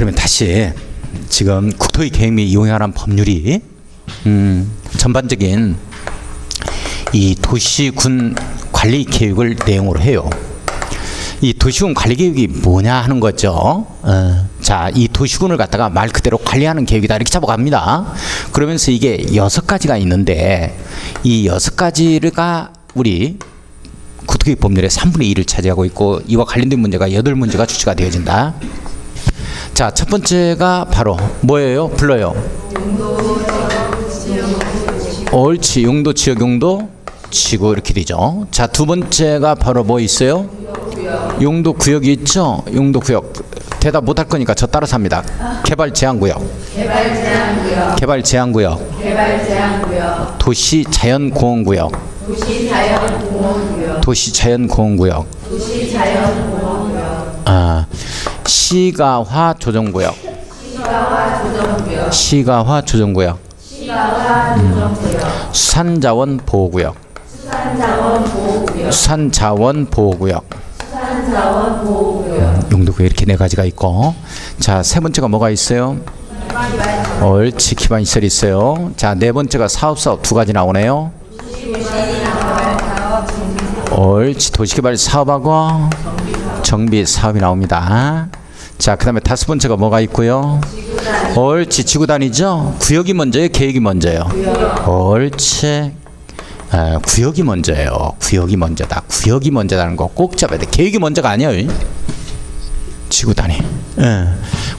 그러면 다시 지금 국토의 계획 및 이용에 관한 법률이 전반적인 이 도시군 관리 계획을 내용으로 해요. 이 도시군 관리 계획이 뭐냐 하는 거죠. 자, 이 도시군을 갖다가 말 그대로 관리하는 계획이다 이렇게 잡아갑니다. 그러면서 이게 6가지가 있는데 이 6가지가 우리 국토계획 법률의 3분의 2를 차지하고 있고 이와 관련된 문제가 8문제가 주체가 되어진다. 자, 첫 번째가 바로 뭐예요? 불러요. 옳지. 용도, 지역, 용도, 지구 이렇게 되죠. 자, 두 번째가 바로 뭐 있어요? 용도 구역이 있죠. 용도 구역. 대답 못할 거니까 저 따라서 합니다. 개발 제한 구역. 개발 제한 구역. 도시 자연 공원 구역. 도시 자연 공원 구역. 시가화 조정 구역. 시가화 조정 구역. 수산자원 보호 구역. 수산자원 보호 구역. 용도구역 이렇게 4가지가 있고, 자, 세 번째가 뭐가 있어요? 옳지. 기반시설이 있어요. 자, 네 번째가 사업 2가지 나오네요. 옳지. 도시개발 사업하고 정비 사업이 나옵니다. 자, 그 다음에 5번째가 뭐가 있고요? 옳지. 지구단위죠. 구역이 먼저예요? 계획이 먼저예요? 옳지. 구역이 먼저예요. 구역이 먼저다. 구역이 먼저라는 거 꼭 잡아야 돼. 계획이 먼저가 아니에요. 지구단위.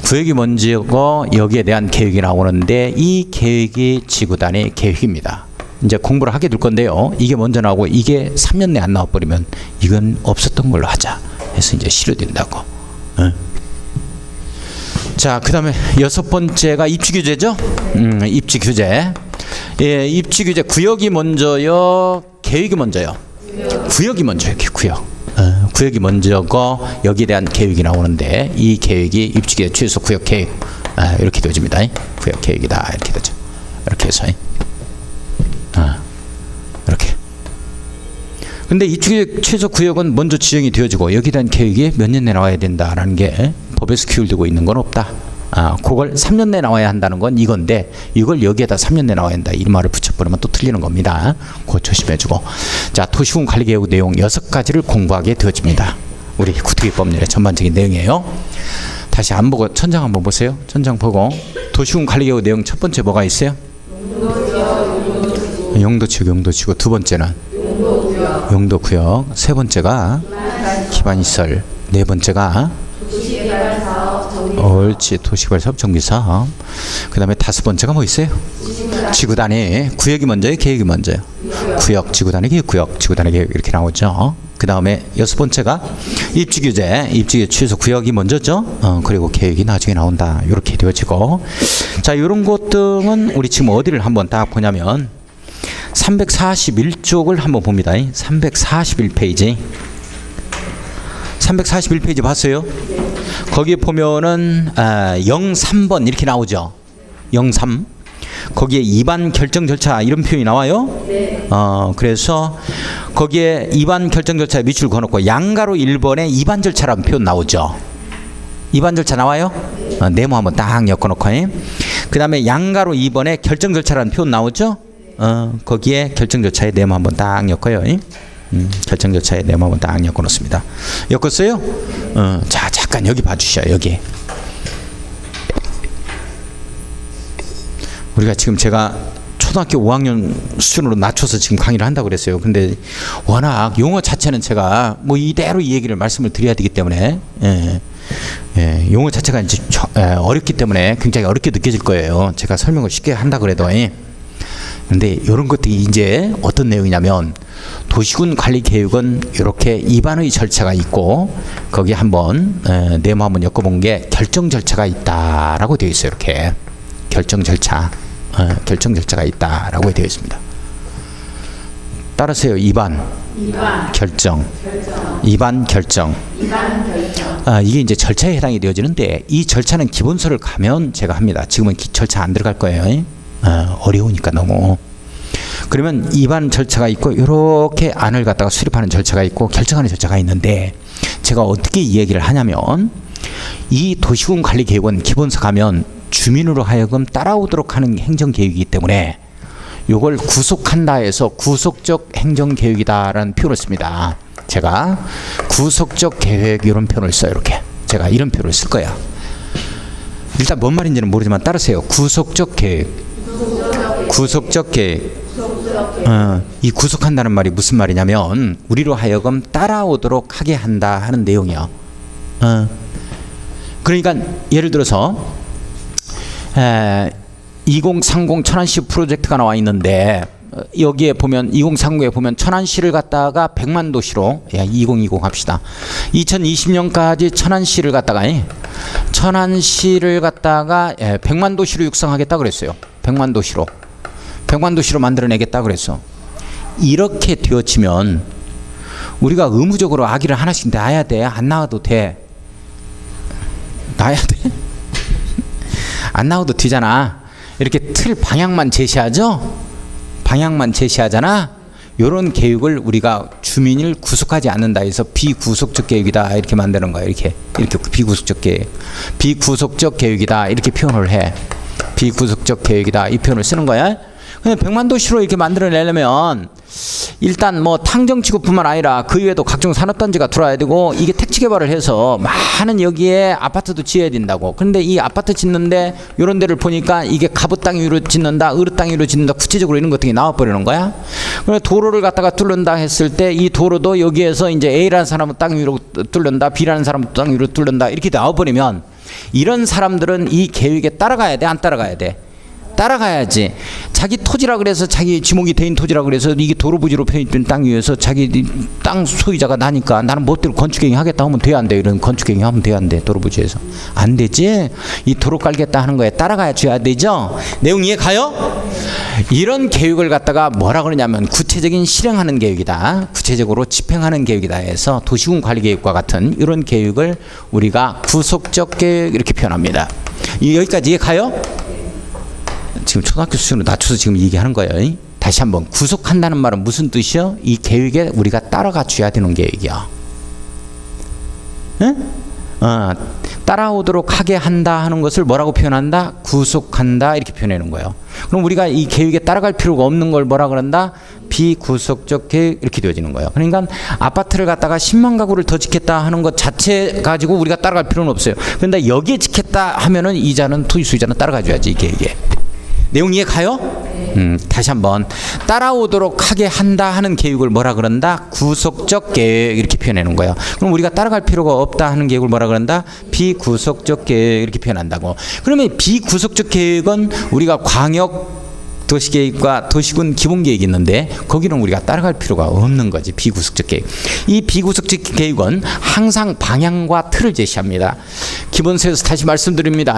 구역이 먼저고 여기에 대한 계획이 나오는데 이 계획이 지구단위 계획입니다. 이제 공부를 하게 될 건데요. 이게 먼저 나오고 이게 3년 내에 안 나와버리면 이건 없었던 걸로 하자 해서 이제 실효된다고. 자, 그 다음에 6번째가 입지규제죠. 입지규제. 예, 입지규제 구역이 먼저요, 계획이 먼저요? 구역이 먼저요. 구역. 구역이 먼저고 여기에 대한 계획이 나오는데 이 계획이 입지규제 취소 구역 계획 이렇게 되어집니다. 구역 계획이다 이렇게 되죠. 이렇게 해서 이렇게. 근데 입지규제 취소 구역은 먼저 지정이 되어지고 여기에 대한 계획이 몇 년 내에 나와야 된다라는 게 법에서 기울되고 있는 건 없다. 그걸 3년 내에 나와야 한다는 건 이건데 이걸 여기에다 3년 내에 나와야 한다 이 말을 붙여버리면 또 틀리는 겁니다. 그거 조심해주고. 자, 도시군 관리계획 내용 6가지를 공부하게 되어집니다. 우리 국토계획 법률의 전반적인 내용이에요. 다시 안 보고 천장 한번 보세요. 천장 보고 도시군 관리계획 내용 첫 번째 뭐가 있어요? 용도지역, 용도지구. 두 번째는 용도구역. 세 번째가 기반시설. 네 번째가 옳지. 도시개발 사업 정비 사업. 그 다음에 5번째가 뭐 있어요? 지구단위. 구역이 먼저요, 계획이 먼저요? 구역, 지구단위, 계획, 구역, 지구단위, 계획 이렇게 나오죠. 그 다음에 6번째가 입지규제. 입지규제 취소 구역이 먼저죠. 그리고 계획이 나중에 나온다. 이렇게 되어지고. 자, 이런 것들은 우리 지금 어디를 한번 딱 보냐면 341쪽을 한번 봅니다. 341페이지. 341페이지 봤어요? 거기에 보면은 03번 이렇게 나오죠. 03. 거기에 입안 결정 절차 이런 표현이 나와요. 네. 그래서 거기에 입안 결정 절차에 밑줄 그어놓고 양가로 1번에 입안 절차라는 표현 나오죠. 입안 절차 나와요? 네모 한번 딱 엮어놓고. 그 다음에 양가로 2번에 결정 절차라는 표현 나오죠. 거기에 결정 절차에 네모 한번 딱 엮어요. 결정 절차에 네모 한번 딱 엮어놓습니다. 엮었어요? 자, 잠깐 여기 봐주셔요. 여기. 우리가 지금 제가 초등학교 5학년 수준으로 낮춰서 지금 강의를 한다고 그랬어요. 근데 워낙 용어 자체는 제가 뭐 이대로 이 얘기를 말씀을 드려야 되기 때문에 용어 자체가 이제 어렵기 때문에 굉장히 어렵게 느껴질 거예요. 제가 설명을 쉽게 한다 그래도. 근데 이런 것들이 이제 어떤 내용이냐면 도시군 관리 계획은 이렇게 입안의 절차가 있고 거기 한번 네모 한번 엮어본 게 결정 절차가 있다라고 되어 있어요. 이렇게 결정 절차, 결정 절차가 있다라고 되어 있습니다. 따라서요. 입안 결정, 입안 결정. 이게 이제 절차에 해당이 되어지는데 이 절차는 기본서를 가면 제가 합니다. 지금은 절차 안 들어갈 거예요. 어려우니까 너무. 그러면 입안 절차가 있고 이렇게 안을 갖다가 수립하는 절차가 있고 결정하는 절차가 있는데 제가 어떻게 이 얘기를 하냐면 이 도시군 관리 계획은 기본서 가면 주민으로 하여금 따라오도록 하는 행정계획이기 때문에 이걸 구속한다 해서 구속적 행정계획이다라는 표현을 씁니다. 제가 구속적 계획 이런 표현을 써요. 이렇게 제가 이런 표현을 쓸 거야. 일단 뭔 말인지는 모르지만 따르세요. 구속적 계획. 구속적 계획. 이 구속한다는 말이 무슨 말이냐면 우리로 하여금 따라오도록 하게 한다 하는 내용이요. 그러니까 예를 들어서 2030 천안시 프로젝트가 나와 있는데 여기에 보면 2030에 보면 천안시를 갖다가 100만 도시로 2020 합시다. 2020년까지 천안시를 갖다가 100만 도시로 육성하겠다 그랬어요. 100만 도시로 만들어내겠다 그랬어. 이렇게 되어지면 우리가 의무적으로 아기를 하나씩 낳아야 돼? 안 낳아도 돼? 낳아야 돼? 안 낳아도 되잖아. 이렇게 틀 방향만 제시하죠? 방향만 제시하잖아. 이런 계획을 우리가 주민을 구속하지 않는다 해서 비구속적 계획이다 이렇게 만드는 거야. 이렇게 비구속적 계획, 비구속적 계획이다 이렇게 표현을 해. 비구속적 계획이다 이 표현을 쓰는 거야. 근데 100만 도시로 이렇게 만들어내려면 일단 뭐 탕정치구뿐만 아니라 그 이외에도 각종 산업단지가 들어와야 되고 이게 택지 개발을 해서 많은 여기에 아파트도 지어야 된다고. 그런데 이 아파트 짓는데 이런 데를 보니까 이게 갑옷 땅 위로 짓는다, 으르 땅 위로 짓는다, 구체적으로 이런 것들이 나와버리는 거야. 그래서 도로를 갖다가 뚫는다 했을 때 이 도로도 여기에서 이제 A라는 사람은 땅 위로 뚫는다, B라는 사람은 땅 위로 뚫는다 이렇게 나와버리면 이런 사람들은 이 계획에 따라가야 돼, 안 따라가야 돼? 따라가야지. 자기 토지라 그래서 자기 지목이 대인 토지라 그래서 이게 도로 부지로 편입된 땅 위에서 자기 땅 소유자가 나니까 나는 멋대로 건축행위 하겠다 하면 돼, 안 돼? 이런 건축행위 하면 돼, 안 돼? 도로 부지에서 안 되지. 이 도로 깔겠다 하는 거에 따라가야 줘야 되죠. 내용 이해 가요? 이런 계획을 갖다가 뭐라 그러냐면 구체적인 실행하는 계획이다, 구체적으로 집행하는 계획이다 해서 도시군 관리 계획과 같은 이런 계획을 우리가 구속적 계획 이렇게 표현합니다. 여기까지 이해 가요? 지금 초등학교 수준으로 낮춰서 지금 얘기하는 거예요. 다시 한번 구속한다는 말은 무슨 뜻이요? 이 계획에 우리가 따라가 줘야 되는 계획이야. 따라오도록 하게 한다 하는 것을 뭐라고 표현한다? 구속한다 이렇게 표현하는 거예요. 그럼 우리가 이 계획에 따라갈 필요가 없는 걸 뭐라 그런다? 비구속적 계획 이렇게 되어지는 거예요. 그러니까 아파트를 갖다가 10만 가구를 더 짓겠다 하는 것 자체 가지고 우리가 따라갈 필요는 없어요. 그런데 여기에 짓겠다 하면은 이자는 토지 소유자는 따라가 줘야지 이 계획에. 내용 이해 가요? 다시 한번 따라오도록 하게 한다 하는 계획을 뭐라 그런다? 구속적 계획 이렇게 표현하는 거예요. 그럼 우리가 따라갈 필요가 없다 하는 계획을 뭐라 그런다? 비구속적 계획 이렇게 표현한다고. 그러면 비구속적 계획은 우리가 광역 도시계획과 도시군 기본계획이 있는데 거기는 우리가 따라갈 필요가 없는 거지. 비구속적 계획. 이 비구속적 계획은 항상 방향과 틀을 제시합니다. 기본서에서 다시 말씀드립니다.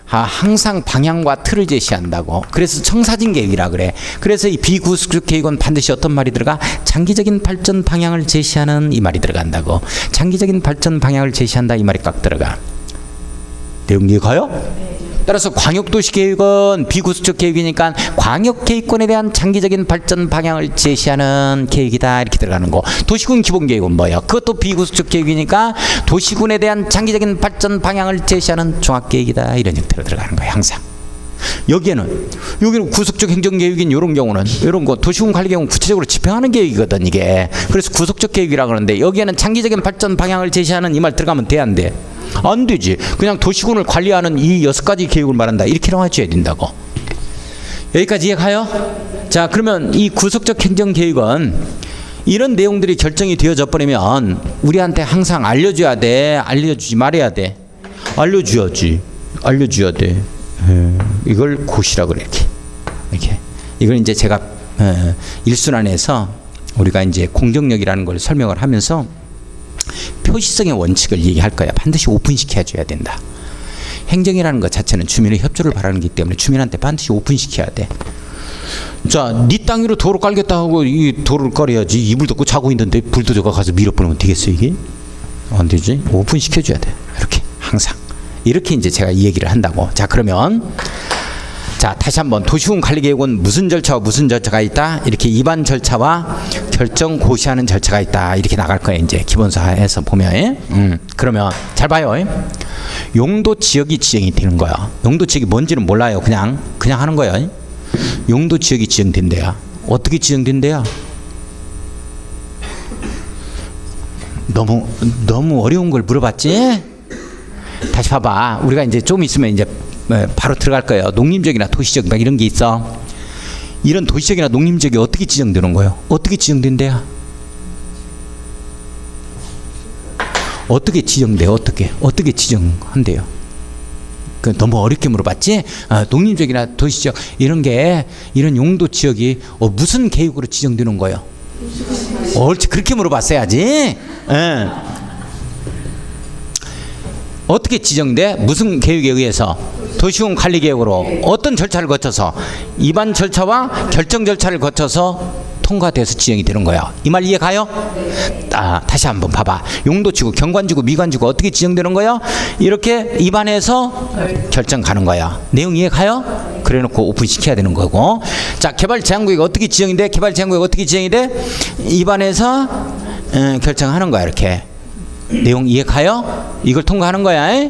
항상 방향과 틀을 제시한다고. 그래서 청사진 계획이라 그래. 그래서 이 비구속적 계획은 반드시 어떤 말이 들어가? 장기적인 발전 방향을 제시하는 이 말이 들어간다고. 장기적인 발전 방향을 제시한다 이 말이 꽉 들어가. 내용 이해가요? 따라서 광역도시계획은 비구속적 계획이니까 광역계획권에 대한 장기적인 발전 방향을 제시하는 계획이다 이렇게 들어가는 거. 도시군 기본계획은 뭐예요? 그것도 비구속적 계획이니까 도시군에 대한 장기적인 발전 방향을 제시하는 종합계획이다 이런 형태로 들어가는 거예요. 항상. 여기는 구속적 행정계획인 이런 경우는 이런 거 도시군 관리계획은 구체적으로 집행하는 계획이거든 이게. 그래서 구속적 계획이라 그러는데 여기에는 장기적인 발전 방향을 제시하는 이 말 들어가면 돼, 안 돼? 안 되지. 그냥 도시군을 관리하는 이 6가지 계획을 말한다 이렇게 나와줘야 된다고. 여기까지 이해가요? 자, 그러면 이 구속적 행정계획은 이런 내용들이 결정이 되어져 버리면 우리한테 항상 알려줘야 돼, 알려주지 말아야 돼? 알려줘야지. 알려줘야 돼. 이걸 고시라 그래. 이렇게. 이걸 이제 제가 일순환에서 우리가 이제 공정력이라는 걸 설명을 하면서 표시성의 원칙을 얘기할 거야. 반드시 오픈시켜야 줘야 된다. 행정이라는 것 자체는 주민의 협조를 바라는 거기 때문에 주민한테 반드시 오픈시켜야 돼. 자, 네 땅 위로 도로 깔겠다 하고 이 도로를 깔아야지. 이불 덮고 자고 있는데 불도저가 가서 밀어버리면 되겠어 이게? 안 되지. 오픈시켜줘야 돼. 이렇게 항상. 이렇게 이제 제가 이 얘기를 한다고. 자, 그러면 자, 다시 한번 도시군 관리계획은 무슨 절차와 무슨 절차가 있다? 이렇게 입안 절차와 결정 고시하는 절차가 있다. 이렇게 나갈 거예요. 이제 기본서에서 보면. 그러면 잘 봐요. 용도 지역이 지정이 되는 거야. 용도 지역이 뭔지는 몰라요. 그냥 하는 거예요. 용도 지역이 지정된대요. 어떻게 지정된대요? 너무 어려운 걸 물어봤지? 다시 봐봐. 우리가 이제 좀 있으면 이제 바로 들어갈 거예요. 농림지역이나 도시지역 막 이런 게 있어. 이런 도시지역이나 농림지역이 어떻게 지정되는 거예요? 어떻게 지정된대요? 어떻게 지정돼요? 어떻게 지정한대요? 너무 어렵게 물어봤지? 농림지역이나 도시지역 이런 용도 지역이 무슨 계획으로 지정되는 거예요? 옳지, 그렇게 물어봤어야지. 어떻게 지정돼? 무슨 계획에 의해서? 도시군 관리 계획으로 어떤 절차를 거쳐서? 입안 절차와 결정 절차를 거쳐서 통과돼서 지정이 되는 거야. 이 말 이해 가요? 다시 한번 봐봐. 용도지구, 경관지구, 미관지구 어떻게 지정되는 거야? 이렇게 입안해서 결정 가는 거야. 내용 이해 가요? 그래놓고 오픈시켜야 되는 거고. 자, 개발제한구역 어떻게 지정이 돼? 개발제한구역 어떻게 지정이 돼? 입안해서 결정하는 거야. 이렇게. 내용 이해 가요? 이걸 통과하는 거야.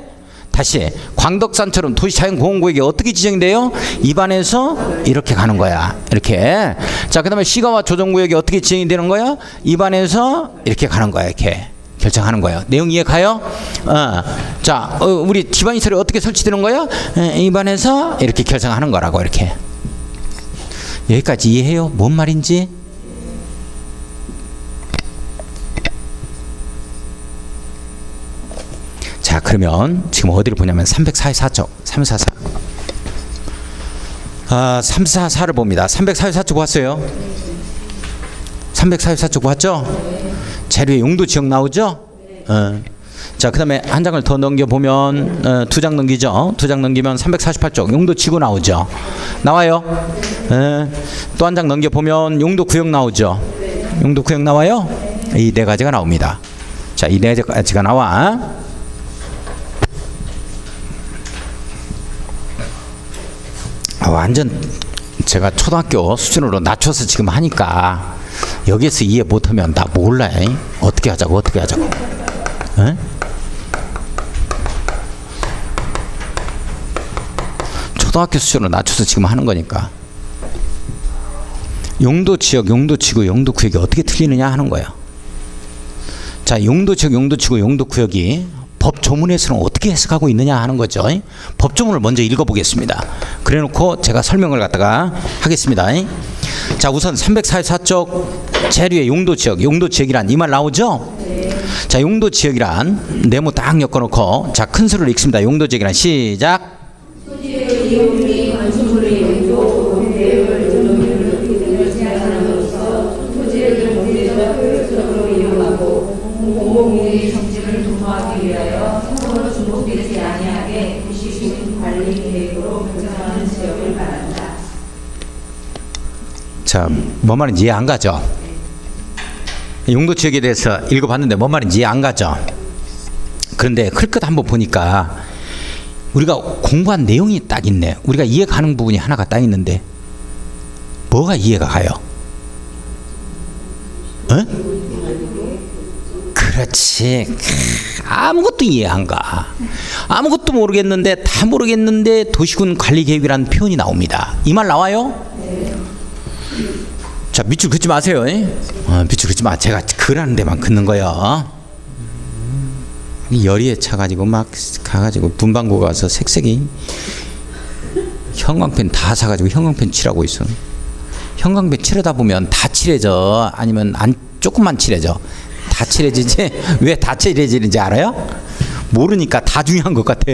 다시 광덕산처럼 도시자연공원구역이 어떻게 지정돼요? 입안에서 이렇게 가는 거야. 이렇게. 자, 그 다음에 시가와 조정구역이 어떻게 지정이 되는 거야? 입안에서 이렇게 가는 거야. 이렇게 결정하는 거예요. 내용 이해 가요? 자, 우리 기반시설이 어떻게 설치되는 거야? 입안에서 이렇게 결정하는 거라고. 이렇게. 여기까지 이해해요? 뭔 말인지? 자, 그러면 지금 어디를 보냐면 344쪽 344 344를 봅니다. 344쪽 봤어요? 344쪽 봤죠? 자료에 용도 지역 나오죠? 자, 그 다음에 한 장을 더 넘겨보면 두 장 넘기죠? 두 장 넘기면 348쪽 용도 지구 나오죠? 나와요? 또 한 장 넘겨보면 용도 구역 나오죠? 용도 구역 나와요? 이 네 가지가 나옵니다. 자, 이 네 가지가 나와. 완전 제가 초등학교 수준으로 낮춰서 지금 하니까 여기에서 이해 못하면 나 몰라. 어떻게 하자고. 에? 초등학교 수준으로 낮춰서 지금 하는 거니까. 용도지역, 용도지구, 용도구역이 어떻게 틀리느냐 하는 거예요. 자, 용도지역, 용도지구, 용도구역이 법 조문에서는 어떻게 해석하고 있느냐 하는 거죠. 법 조문을 먼저 읽어보겠습니다. 그래놓고 제가 설명을 갖다가 하겠습니다. 자, 우선 344쪽 재료의 용도지역, 용도지역이란 이 말 나오죠? 자, 용도지역이란 네모 딱 엮어놓고 자, 큰 소리로 읽습니다. 용도지역이란 시작. 자, 뭔 말인지 이해 안 가죠? 용도 지역에 대해서 읽어봤는데 뭔 말인지 이해 안 가죠? 그런데 클끝 한번 보니까 우리가 공부한 내용이 딱 있네. 우리가 이해 가는 부분이 하나가 딱 있는데 뭐가 이해가 가요? 그렇지. 아무것도 이해 안 가. 아무것도 모르겠는데 다 모르겠는데 도시군 관리계획이라는 표현이 나옵니다. 이 말 나와요? 자, 밑줄 긋지 마세요. 밑줄 긋지 마. 제가 글하는 데만 긋는 거예요. 열의에 차가지고 막 가가지고 문방구 가서 색색이 형광펜 다 사가지고 형광펜 칠하고 있어. 형광펜 칠하다 보면 다 칠해져. 아니면 안 조금만 칠해져. 다 칠해지지? 왜 다 칠해지는지 알아요? 모르니까 다 중요한 것 같아.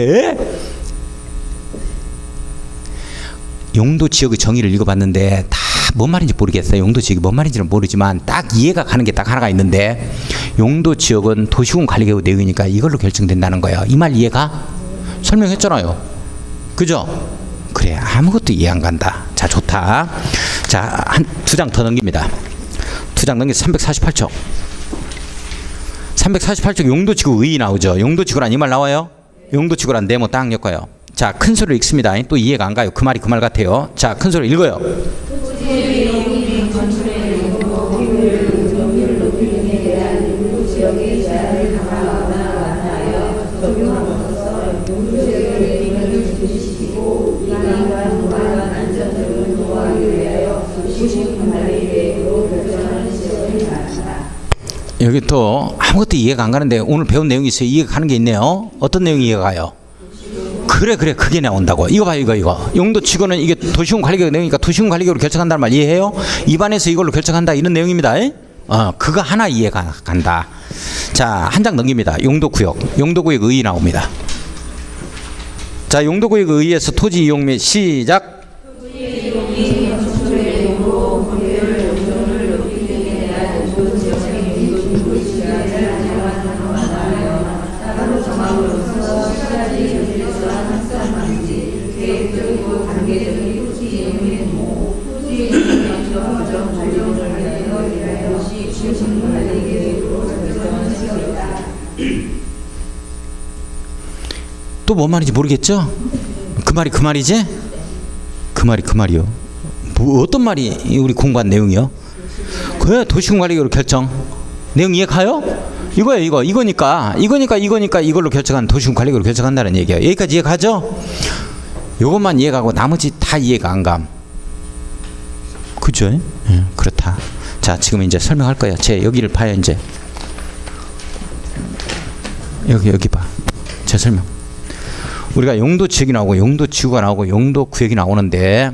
용도 지역의 정의를 읽어봤는데 다 뭔 말인지 모르겠어요. 용도 지역이 뭔 말인지는 모르지만 딱 이해가 가는 게 딱 하나가 있는데 용도 지역은 도시군 관리계획 내용이니까 이걸로 결정된다는 거예요. 이 말 이해가? 설명했잖아요. 그죠? 그래, 아무것도 이해 안 간다. 자, 좋다. 자, 한 두 장 더 넘깁니다. 두 장 넘겨서 348쪽 348쪽 용도지구 의 나오죠. 용도지구란 이 말 나와요? 용도지구란 네모 딱 엮어요. 자, 큰 소리로 읽습니다. 또 이해가 안 가요. 그 말이 그 말 같아요. 자, 큰 소리로 읽어요. 여기 또 아무것도 이해가 안 가는데 오늘 배운 내용이 있어요. 이해가 가는 게 있네요. 어떤 내용이 이해가 가요? 그래 그게 나온다고. 이거 봐요. 이거 용도치고는 이게 도시군 관리계획 내용이니까 도시군 관리계획으로 결정한다는 말 이해해요? 입안에서 이걸로 결정한다 이런 내용입니다. 그거 하나 이해가 간다. 자, 한 장 넘깁니다. 용도구역 의의 나옵니다. 자, 용도구역 의의에서 토지 이용 및 시작. 또 뭔 말인지 모르겠죠? 그 말이지? 그 말이요. 뭐 어떤 말이 우리 공부한 내용이요? 그래, 도시군관리계획으로 결정. 내용 이해 가요? 이거예요. 이거니까 이걸로 결정한 도시군관리계획으로 결정한다는 얘기예요. 여기까지 이해 가죠? 요것만 이해 가고 나머지 다 이해가 안 감. 그죠? 그렇다. 자, 지금 이제 설명할 거예요. 여기를 봐요. 이제 여기 봐. 제 설명. 우리가 용도지역이 나오고 용도지구가 나오고 용도구역이 나오는데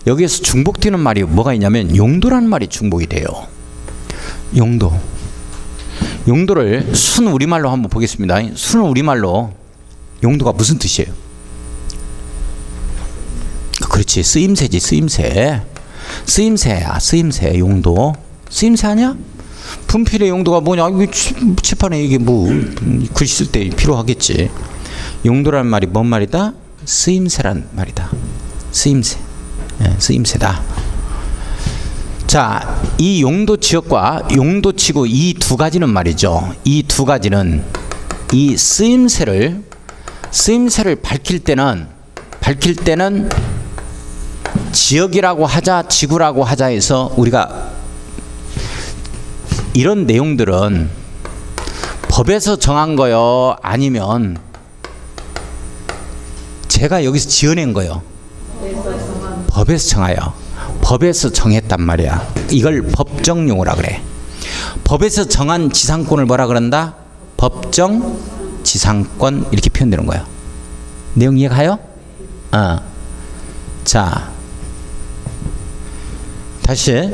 여기에서 중복되는 말이 뭐가 있냐면 용도라는 말이 중복이 돼요. 용도를 순 우리말로 한번 보겠습니다. 순 우리말로 용도가 무슨 뜻이에요? 그렇지, 쓰임새지. 쓰임새야. 용도. 쓰임새 아니야? 분필의 용도가 뭐냐? 칠판에 이게 뭐 글씨 쓸 때 필요하겠지. 용도라는 말이 뭔 말이다? 쓰임새란 말이다. 쓰임새다. 자, 이 용도지역과 용도치고 이 두 가지는 말이죠. 이 두 가지는 이 쓰임새를 밝힐 때는 지역이라고 하자, 지구라고 하자 해서 우리가 이런 내용들은 법에서 정한 거요? 아니면 제가 여기서 지어낸 거요? 법에서 정하여. 법에서 정했단 말이야. 이걸 법정용어라 그래. 법에서 정한 지상권을 뭐라 그런다? 법정 지상권 이렇게 표현되는 거예요. 내용 이해가요? 자, 다시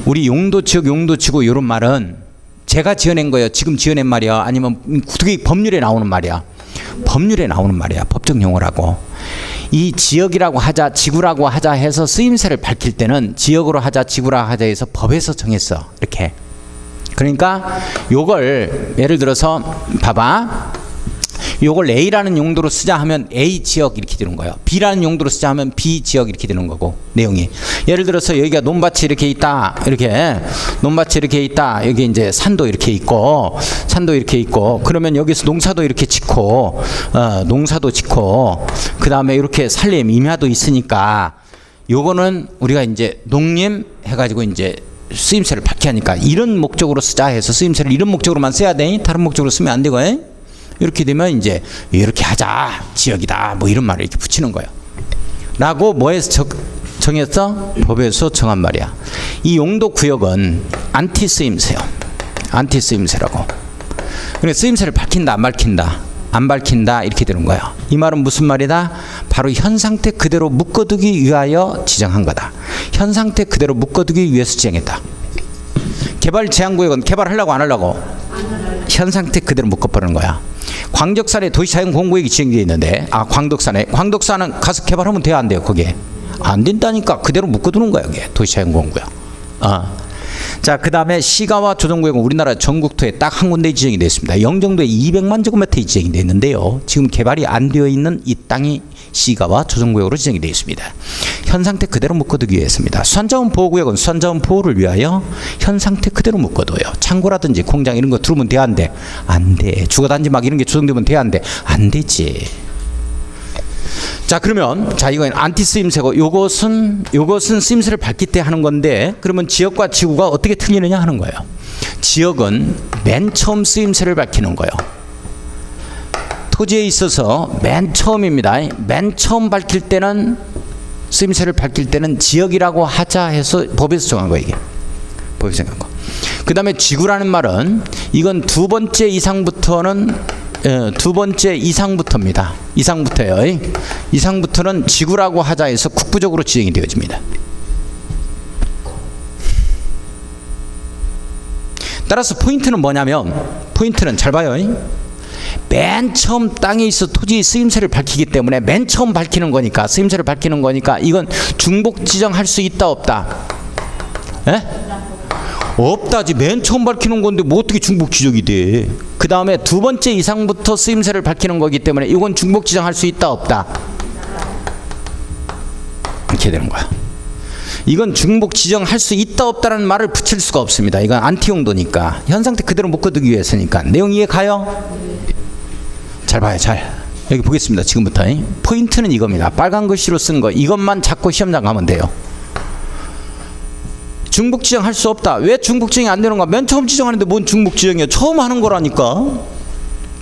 우리 용도지역, 용도지구 이런 말은 제가 지어낸 거예요? 지금 지어낸 말이야? 아니면 그게 법률에 나오는 말이야? 법률에 나오는 말이야. 법정 용어라고. 이 지역이라고 하자, 지구라고 하자 해서 쓰임새를 밝힐 때는 지역으로 하자, 지구라고 하자 해서 법에서 정했어. 이렇게. 그러니까 요걸 예를 들어서 봐봐. 요걸 A라는 용도로 쓰자 하면 A 지역 이렇게 되는 거예요. B라는 용도로 쓰자 하면 B 지역 이렇게 되는 거고, 내용이. 예를 들어서 여기가 논밭이 이렇게 있다. 논밭이 이렇게 있다. 여기 이제 산도 이렇게 있고, 그러면 여기서 농사도 이렇게 짓고, 그 다음에 이렇게 산림, 임야도 있으니까, 요거는 우리가 이제 농림 해가지고 이제 쓰임새를 밝게 하니까 이런 목적으로 쓰자 해서 쓰임새를 이런 목적으로만 써야 돼. 다른 목적으로 쓰면 안 되고, 이렇게 되면 이제 이렇게 하자, 지역이다, 뭐 이런 말을 이렇게 붙이는 거예요. 라고 뭐에서 정했어? 법에서 정한 말이야. 이 용도구역은 안티 쓰임새요. 안티 쓰임새라고. 그래, 쓰임새를 밝힌다, 안 밝힌다? 안 밝힌다 이렇게 되는 거야. 이 말은 무슨 말이다? 바로 현 상태 그대로 묶어두기 위하여 지정한 거다. 현 상태 그대로 묶어두기 위해서 지정했다. 개발 제한구역은 개발하려고 안 하려고? 현 상태 그대로 묶어버리는 거야. 광덕산에 도시자연공구역이 지정되어 있는데, 광덕산은 가서 개발하면 돼요, 안 돼요? 거기에 안 된다니까. 그대로 묶어두는 거야, 여기 도시자연공구역. 자, 그 다음에 시가와 조정구역은 우리나라 전국토에 딱 한 군데 지정이 되어 있습니다. 영종도에 200만 제곱미터에 지정이 되어 있는데요, 지금 개발이 안 되어 있는 이 땅이 시가와 조정구역으로 지정이 되어 있습니다. 현 상태 그대로 묶어두기 위해서입니다. 수산자원 보호구역은 수산자원 보호를 위하여 현 상태 그대로 묶어둬요. 창고라든지 공장 이런 거 들어오면 돼, 안 돼? 안 돼. 주거단지 막 이런 게 조성되면 돼, 안 돼? 안 되지. 자, 그러면 이건 안티 쓰임새고, 요것은 쓰임새를 밝힐 때 하는 건데, 그러면 지역과 지구가 어떻게 틀리느냐 하는 거예요. 지역은 맨 처음 쓰임새를 밝히는 거예요. 토지에 있어서 맨 처음입니다. 맨 처음 밝힐 때는, 쓰임새를 밝힐 때는 지역이라고 하자 해서 법에서 정한 거예요, 이게. 법에서 정한 거. 그 다음에 지구라는 말은 이건 두 번째 이상부터는 두 번째 이상부터입니다. 이상부터요. 이상부터는 지구라고 하자 해서 국부적으로 지정이 되어집니다. 따라서 포인트는 뭐냐면, 포인트는 잘 봐요. 맨 처음 땅에 있어 토지의 쓰임새를 밝히기 때문에 맨 처음 밝히는 거니까, 쓰임새를 밝히는 거니까 이건 중복 지정할 수 있다 없다? 에? 없다지. 맨 처음 밝히는 건데 뭐 어떻게 중복 지정이 돼? 그 다음에 두 번째 이상부터 쓰임새를 밝히는 거기 때문에 이건 중복 지정할 수 있다 없다? 이렇게 되는 거야. 이건 중복 지정할 수 있다 없다라는 말을 붙일 수가 없습니다. 이건 안티 용도니까, 현 상태 그대로 묶어두기 위해서니까. 내용 이해 가요? 잘 봐요. 잘 여기 보겠습니다. 지금부터 포인트는 이겁니다. 빨간 글씨로 쓴 거 이것만 잡고 시험장 가면 돼요. 중복 지정할 수 없다. 왜 중복 지정이 안 되는가? 맨 처음 지정하는데 뭔 중복 지정이야? 처음 하는 거라니까.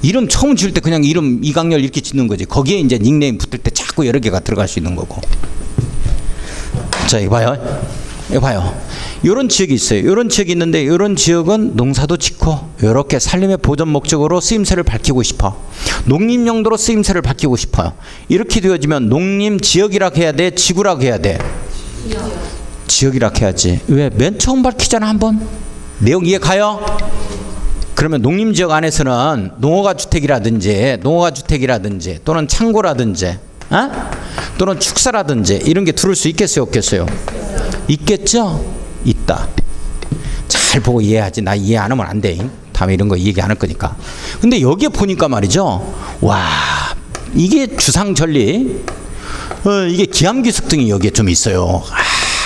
이름 처음 지을 때 그냥 이름 이강렬 이렇게 짓는 거지. 거기에 이제 닉네임 붙을 때 자꾸 여러 개가 들어갈 수 있는 거고. 자, 이거 봐요. 이거 봐요. 이런 지역이 있어요. 이런 지역이 있는데 이런 지역은 농사도 짓고 이렇게 산림의 보전 목적으로 쓰임새를 밝히고 싶어. 농림 용도로 쓰임새를 밝히고 싶어요. 이렇게 되어지면 농림 지역이라 해야 돼? 지구라고 해야 돼? 지역이라 해야지. 왜? 맨 처음 밝히잖아 한번. 내용 이해 가요? 그러면 농림지역 안에서는 농어가주택이라든지 또는 창고라든지 또는 축사라든지 이런 게 들을 수 있겠어요 없겠어요? 있겠죠? 있다. 잘 보고 이해하지. 나 이해 안 하면 안 돼. 다음에 이런 거 얘기 안 할 거니까. 근데 여기에 보니까 말이죠, 와, 이게 주상전리, 이게 기암기숙 등이 여기에 좀 있어요.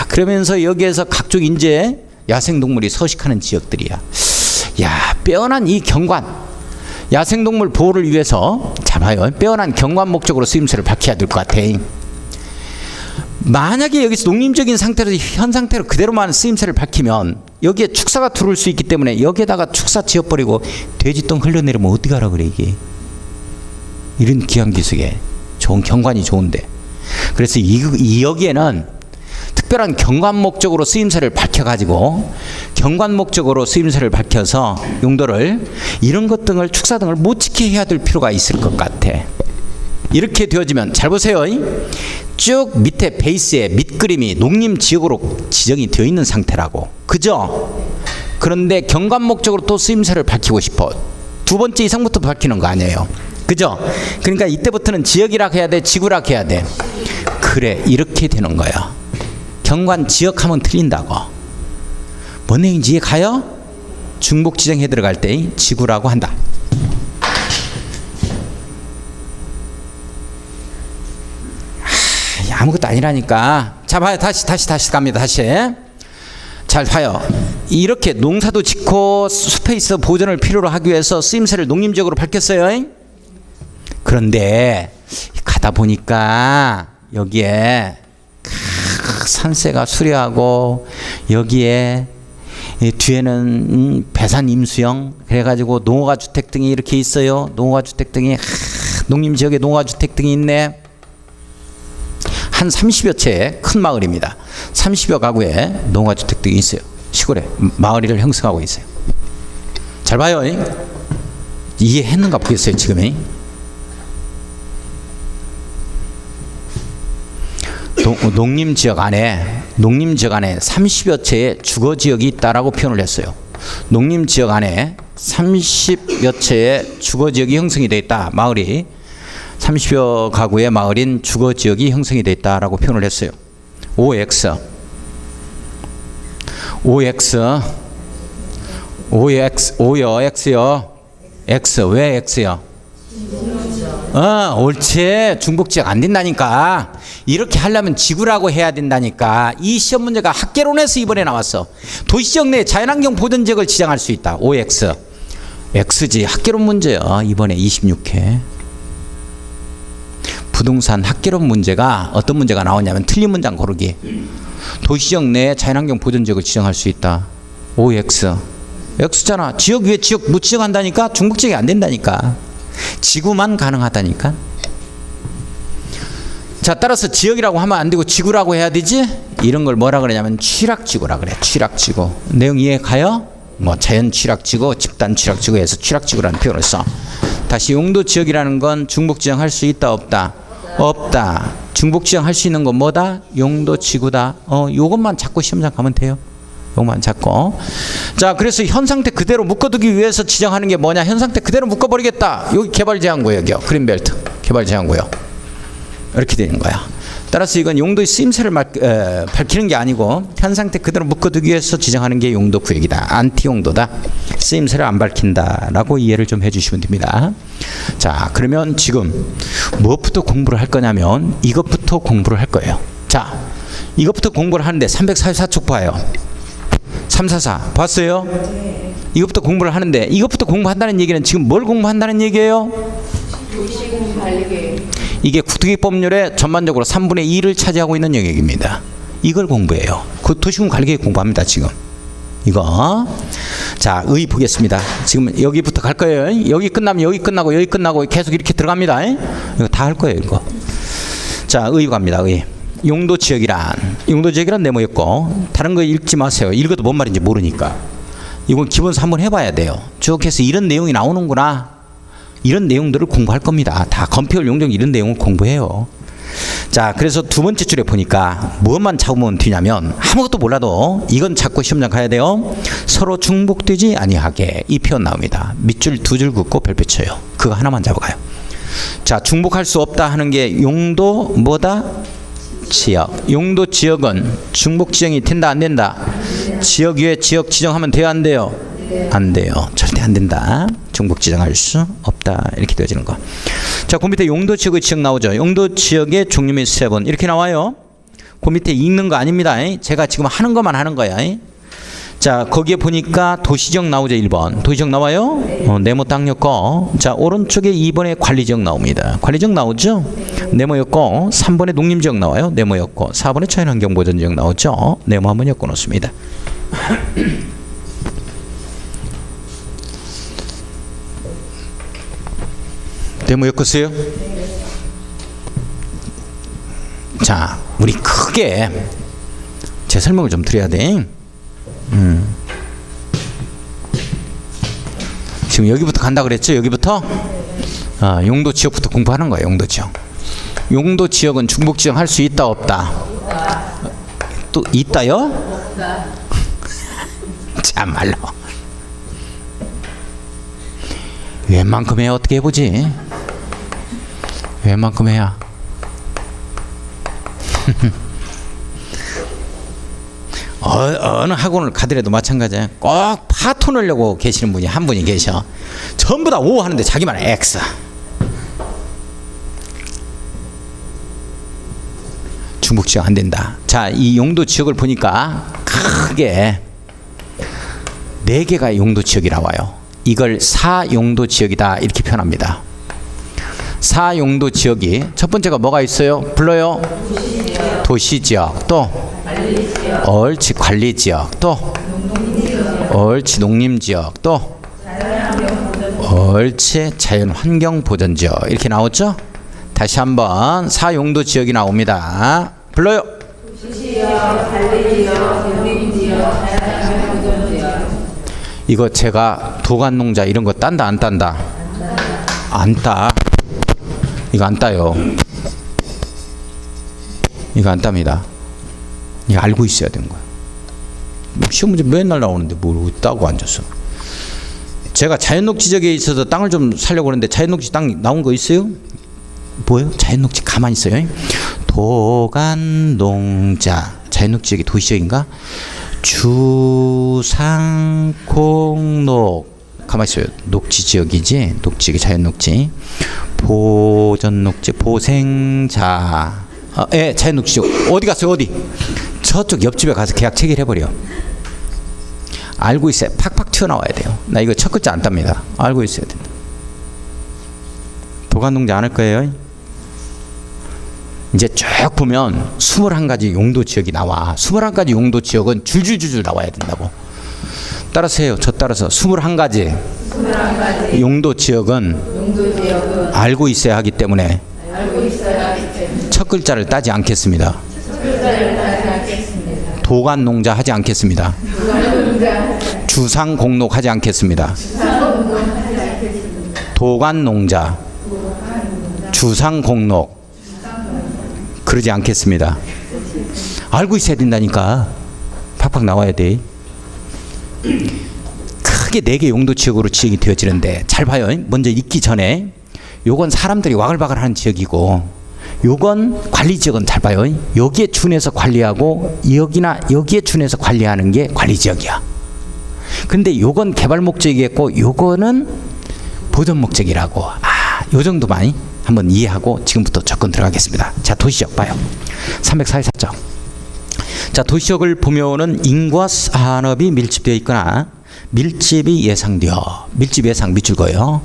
그러면서 여기에서 각종 인재 야생동물이 서식하는 지역들이야. 야, 빼어난 이 경관, 야생동물 보호를 위해서, 잘 봐요, 빼어난 경관 목적으로 쓰임새를 밝혀야 될 것 같아. 만약에 여기서 농림적인 상태로 현 상태로 그대로만 쓰임새를 밝히면 여기에 축사가 들어올 수 있기 때문에 여기에다가 축사 지어버리고 돼지똥 흘러내리면 어떻게 하라 그래. 이게 이런 기암기숙에 좋은 경관이 좋은데, 그래서 여기에는 특별한 경관 목적으로 쓰임새를 밝혀가지고 경관 목적으로 쓰임새를 밝혀서 용도를 이런 것 등을 축사 등을 못 지키게 해야 될 필요가 있을 것 같아. 이렇게 되어지면 잘 보세요. 쭉 밑에 베이스에 밑그림이 농림지역으로 지정이 되어 있는 상태라고. 그죠? 그런데 경관 목적으로 또 쓰임새를 밝히고 싶어. 두 번째 이상부터 밝히는 거 아니에요. 그죠? 그러니까 이때부터는 지역이라 해야 돼? 지구라 해야 돼? 그래, 이렇게 되는 거야. 경관 지역하면 틀린다고. 뭔 내용인지 이해 가요? 중복 지정해 들어갈 때 지구라고 한다. 아무것도 아니라니까. 자, 봐요. 다시 갑니다. 다시. 잘 봐요. 이렇게 농사도 짓고 숲에 있어 보존을 필요로 하기 위해서 쓰임새를 농림지역으로 밝혔어요. 그런데 가다 보니까 여기에 산세가 수려하고 여기에 뒤에는 배산 임수형, 그래가지고 농어가주택 등이 이렇게 있어요. 농어가주택 등이, 농림지역에 농어가주택 등이 있네. 한 30여 채의 큰 마을입니다. 30여 가구에 농어가주택 등이 있어요. 시골에 마을을 형성하고 있어요. 잘 봐요. 이해했는가 보겠어요 지금. 농림지역 안에 30여 채의 주거지역이 있다라고 표현을 했어요. 농림지역 안에 30여 채의 주거지역이 형성이 되어 있다. 마을이 30여 가구의 마을인 주거지역이 형성이 되어 있다라고 표현을 했어요. OX요. X. 왜 X요? 옳지. 중복지역 안 된다니까. 이렇게 하려면 지구라고 해야 된다니까. 이 시험 문제가 학개론에서 이번에 나왔어. 도시지역 내 자연환경 보전지역을 지정할 수 있다. OX. X지. 학개론 문제야. 이번에 26회. 부동산 학개론 문제가 어떤 문제가 나오냐면 틀린 문장 고르기. 도시지역 내 자연환경 보전지역을 지정할 수 있다. OX. X잖아. 지역 위에 지역 못 지정한다니까. 중복지역이 안 된다니까. 지구만 가능하다니까. 자, 따라서 지역이라고 하면 안 되고 지구라고 해야 되지. 이런 걸 뭐라 그러냐면 취락지구라 그래. 취락지구. 내용 이해 가요? 뭐 자연 취락지구, 집단 취락지구에서 취락지구라는 표현을 써. 다시 용도 지역이라는 건 중복 지정할 수 있다 없다? 없다. 중복 지정할 수 있는 건 뭐다? 용도 지구다. 요것만 잡고 시험장 가면 돼요. 요것만 잡고. 자, 그래서 현 상태 그대로 묶어두기 위해서 지정하는 게 뭐냐? 현 상태 그대로 묶어버리겠다. 여기 개발 제한 구역이요. 그린벨트 개발 제한 구역. 이렇게 되는 거야. 따라서 이건 용도의 쓰임새를 밝히는 게 아니고 현 상태 그대로 묶어두기 위해서 지정하는 게 용도 구역이다. 안티 용도다. 쓰임새를 안 밝힌다라고 이해를 좀 해주시면 됩니다. 자, 그러면 지금 무엇부터 공부를 할 거냐면 이것부터 공부를 할 거예요. 자, 이것부터 공부를 하는데 344쪽 봐요. 344 봤어요? 이것부터 공부를 하는데 이것부터 공부한다는 얘기는 지금 뭘 공부한다는 얘기예요? 이게 국토계획법률의 전반적으로 3분의 2를 차지하고 있는 영역입니다. 이걸 공부해요. 그 도시군 관리계획 공부합니다. 지금 이거. 자, 의 보겠습니다. 지금 여기부터 갈 거예요. 여기 끝나면 여기 끝나고 여기 끝나고 계속 이렇게 들어갑니다. 이거 다 할 거예요. 이거. 자, 의 갑니다. 의. 용도 지역이란 네모였고 다른 거 읽지 마세요. 읽어도 뭔 말인지 모르니까. 이건 기본서 한번 해봐야 돼요. 쭉 해서 이런 내용이 나오는구나. 이런 내용들을 공부할 겁니다. 다 건폐율 용적 이런 내용을 공부해요. 자, 그래서 두 번째 줄에 보니까 무엇만 잡으면 되냐면 아무것도 몰라도 이건 잡고 시험장 가야 돼요. 서로 중복되지 아니하게 이 표현 나옵니다. 밑줄 두 줄 긋고 별표 쳐요. 그거 하나만 잡아가요. 자, 중복할 수 없다 하는 게 용도 뭐다? 지역. 용도 지역은 중복 지정이 된다 안 된다? 지역 위에 지역 지정하면 돼요 안 돼요? 안 돼요. 절대 안 된다. 중복 지정할 수 없다. 이렇게 되어지는 거. 자, 그 밑에 용도 지역의 지역 나오죠. 용도 지역의 종류 및 세분 이렇게 나와요. 그 밑에 읽는 거 아닙니다. 제가 지금 하는 것만 하는 거야. 자, 거기에 보니까 도시지역 나오죠. 1번 도시지역 나와요. 네모 땅였고, 자, 오른쪽에 2번에 관리지역 나옵니다. 관리지역 나오죠. 네모였고 3번에 농림지역 나와요. 네모였고 4번에 자연환경보전지역 나오죠. 네모 한번 엮어 놓습니다. 네모 엮었어요? 자, 우리 크게 제 설명을 좀 드려야 돼. 지금 여기부터 간다 그랬죠? 여기부터? 용도 지역부터 공부하는 거예요. 용도 지역. 용도 지역은 중복 지정할 수 있다 없다? 또 있다요? 없다. 참말로. 웬만큼 해야 어떻게 해보지? 웬만큼 해야. 어느 학원을 가더라도 마찬가지야. 꼭 파토 넣으려고 계시는 분이 한 분이 계셔. 전부 다 O 하는데 자기만 X. 중복 지정 안 된다. 자, 이 용도 지역을 보니까 크게 4개가 용도 지역이 나와요. 이걸 4용도 지역이다 이렇게 표현합니다. 4용도 지역이 첫 번째가 뭐가 있어요? 불러요? 도시지역. 또 옳지 관리지역. 또 옳지 농림지역. 또 옳지 자연환경보전지역. 이렇게 나오죠? 다시 한번 4용도 지역이 나옵니다. 불러요? 도시지역, 관리지역, 농림지역, 자연환경보전지역. 이거 제가 도관농자 이런 거 딴다 안 딴다? 안 따. 이거 안 따요. 이거 안 땁니다. 이거 알고 있어야 되는 거야. 시험 문제 맨날 나오는데 뭘 따고 앉았어. 제가 자연녹지 지역에 있어서 땅을 좀 살려고 그러는데 자연녹지 땅 나온 거 있어요? 뭐예요? 자연녹지 가만히 있어요. 도관농자. 자연녹지 지역이 도시지역인가? 주상콩녹. 가만히 있어요. 녹지 지역이지. 녹지역이 자연녹지. 보전녹지. 보생자. 예, 자연녹지 지역. 어디 갔어요? 어디? 저쪽 옆집에 가서 계약 체결해버려. 알고 있어요. 팍팍 튀어나와야 돼요. 나 이거 첫 글자 안 땁니다. 알고 있어야 된다. 도관농자 안 할 거예요. 이제 쭉 보면 21가지 용도 지역이 나와. 21가지 용도 지역은 줄줄줄줄 나와야 된다고. 따라서 해요. 저 따라서 21가지 용도 지역은 알고 있어야 하기 때문에 첫 글자를 따지 않겠습니다. 도관농자 하지 않겠습니다. 주상공록하지 않겠습니다. 도관농자. 주상공록. 그러지 않겠습니다. 알고 있어야 된다니까. 팍팍 나와야 돼. 크게 4개 용도 지역으로 지정이 되어지는데 잘 봐요. 먼저 있기 전에 요건 사람들이 와글와글 하는 지역이고 요건 관리 지역은 잘 봐요. 여기에 준해서 관리하고 여기나 여기에 준해서 관리하는 게 관리 지역이야. 근데 요건 개발 목적이겠고 요거는 보존 목적이라고. 요 정도만 한번 이해하고 지금부터 접근 들어가겠습니다. 자, 도시지역 봐요. 344쪽. 자, 도시지역을 보면은 인과 산업이 밀집되어 있거나 밀집이 예상되어. 밀집 예상 밑줄 거예요.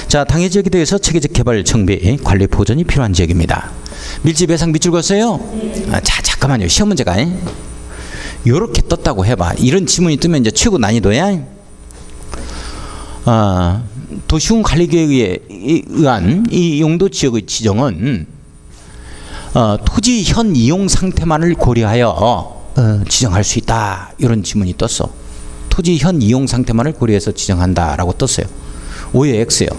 자, 당해 지역에 대해서 체계적 개발, 정비, 관리, 보존이 필요한 지역입니다. 밀집 예상 밑줄 걷어요? 자, 잠깐만요. 시험 문제가 요렇게 떴다고 해봐. 이런 지문이 뜨면 이제 최고 난이도야. 도시군 관리계획에 의한 이 용도 지역의 지정은 토지 현 이용 상태만을 고려하여 지정할 수 있다. 이런 지문이 떴어. 토지 현 이용 상태만을 고려해서 지정한다라고 떴어요. 오해 X요.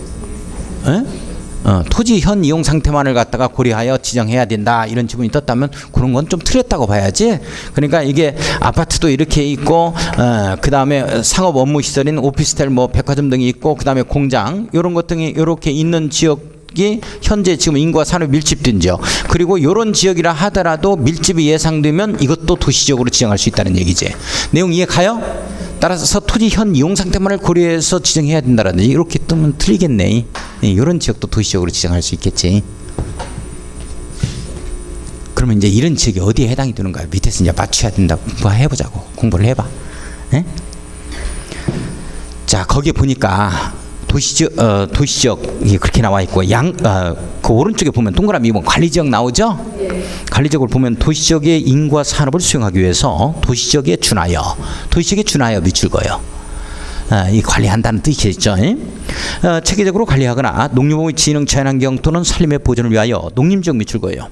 토지 현 이용 상태만을 갖다가 고려하여 지정해야 된다. 이런 지문이 떴다면 그런 건 좀 틀렸다고 봐야지. 그러니까 이게 아파트도 이렇게 있고 그 다음에 상업 업무 시설인 오피스텔 뭐 백화점 등이 있고 그 다음에 공장 이런 것 등이 이렇게 있는 지역이 현재 지금 인구와 산업이 밀집된 지역, 그리고 이런 지역이라 하더라도 밀집이 예상되면 이것도 도시지역으로 지정할 수 있다는 얘기지. 내용 이해 가요? 따라서 토지 현 이용 상태만을 고려해서 지정해야 된다라든지 이렇게 뜨면 틀리겠네. 이런 지역도 도시지역으로 지정할 수 있겠지. 그러면 이제 이런 지역이 어디에 해당이 되는가 밑에서 이제 맞춰야 된다. 뭐 해보자고. 공부를 해봐. 에? 자, 거기에 보니까 도시지역이 그렇게 나와 있고 그 오른쪽에 보면 동그라미 보면 관리지역 나오죠? 네. 관리지역을 보면 도시지역의 인구와 산업을 수용하기 위해서 도시지역에 준하여 밑줄 거예요. 이 관리한다는 뜻이겠죠. 체계적으로 관리하거나 농림업의 진흥, 자연환경 또는 산림의 보존을 위하여 농림지역 밑줄 거예요.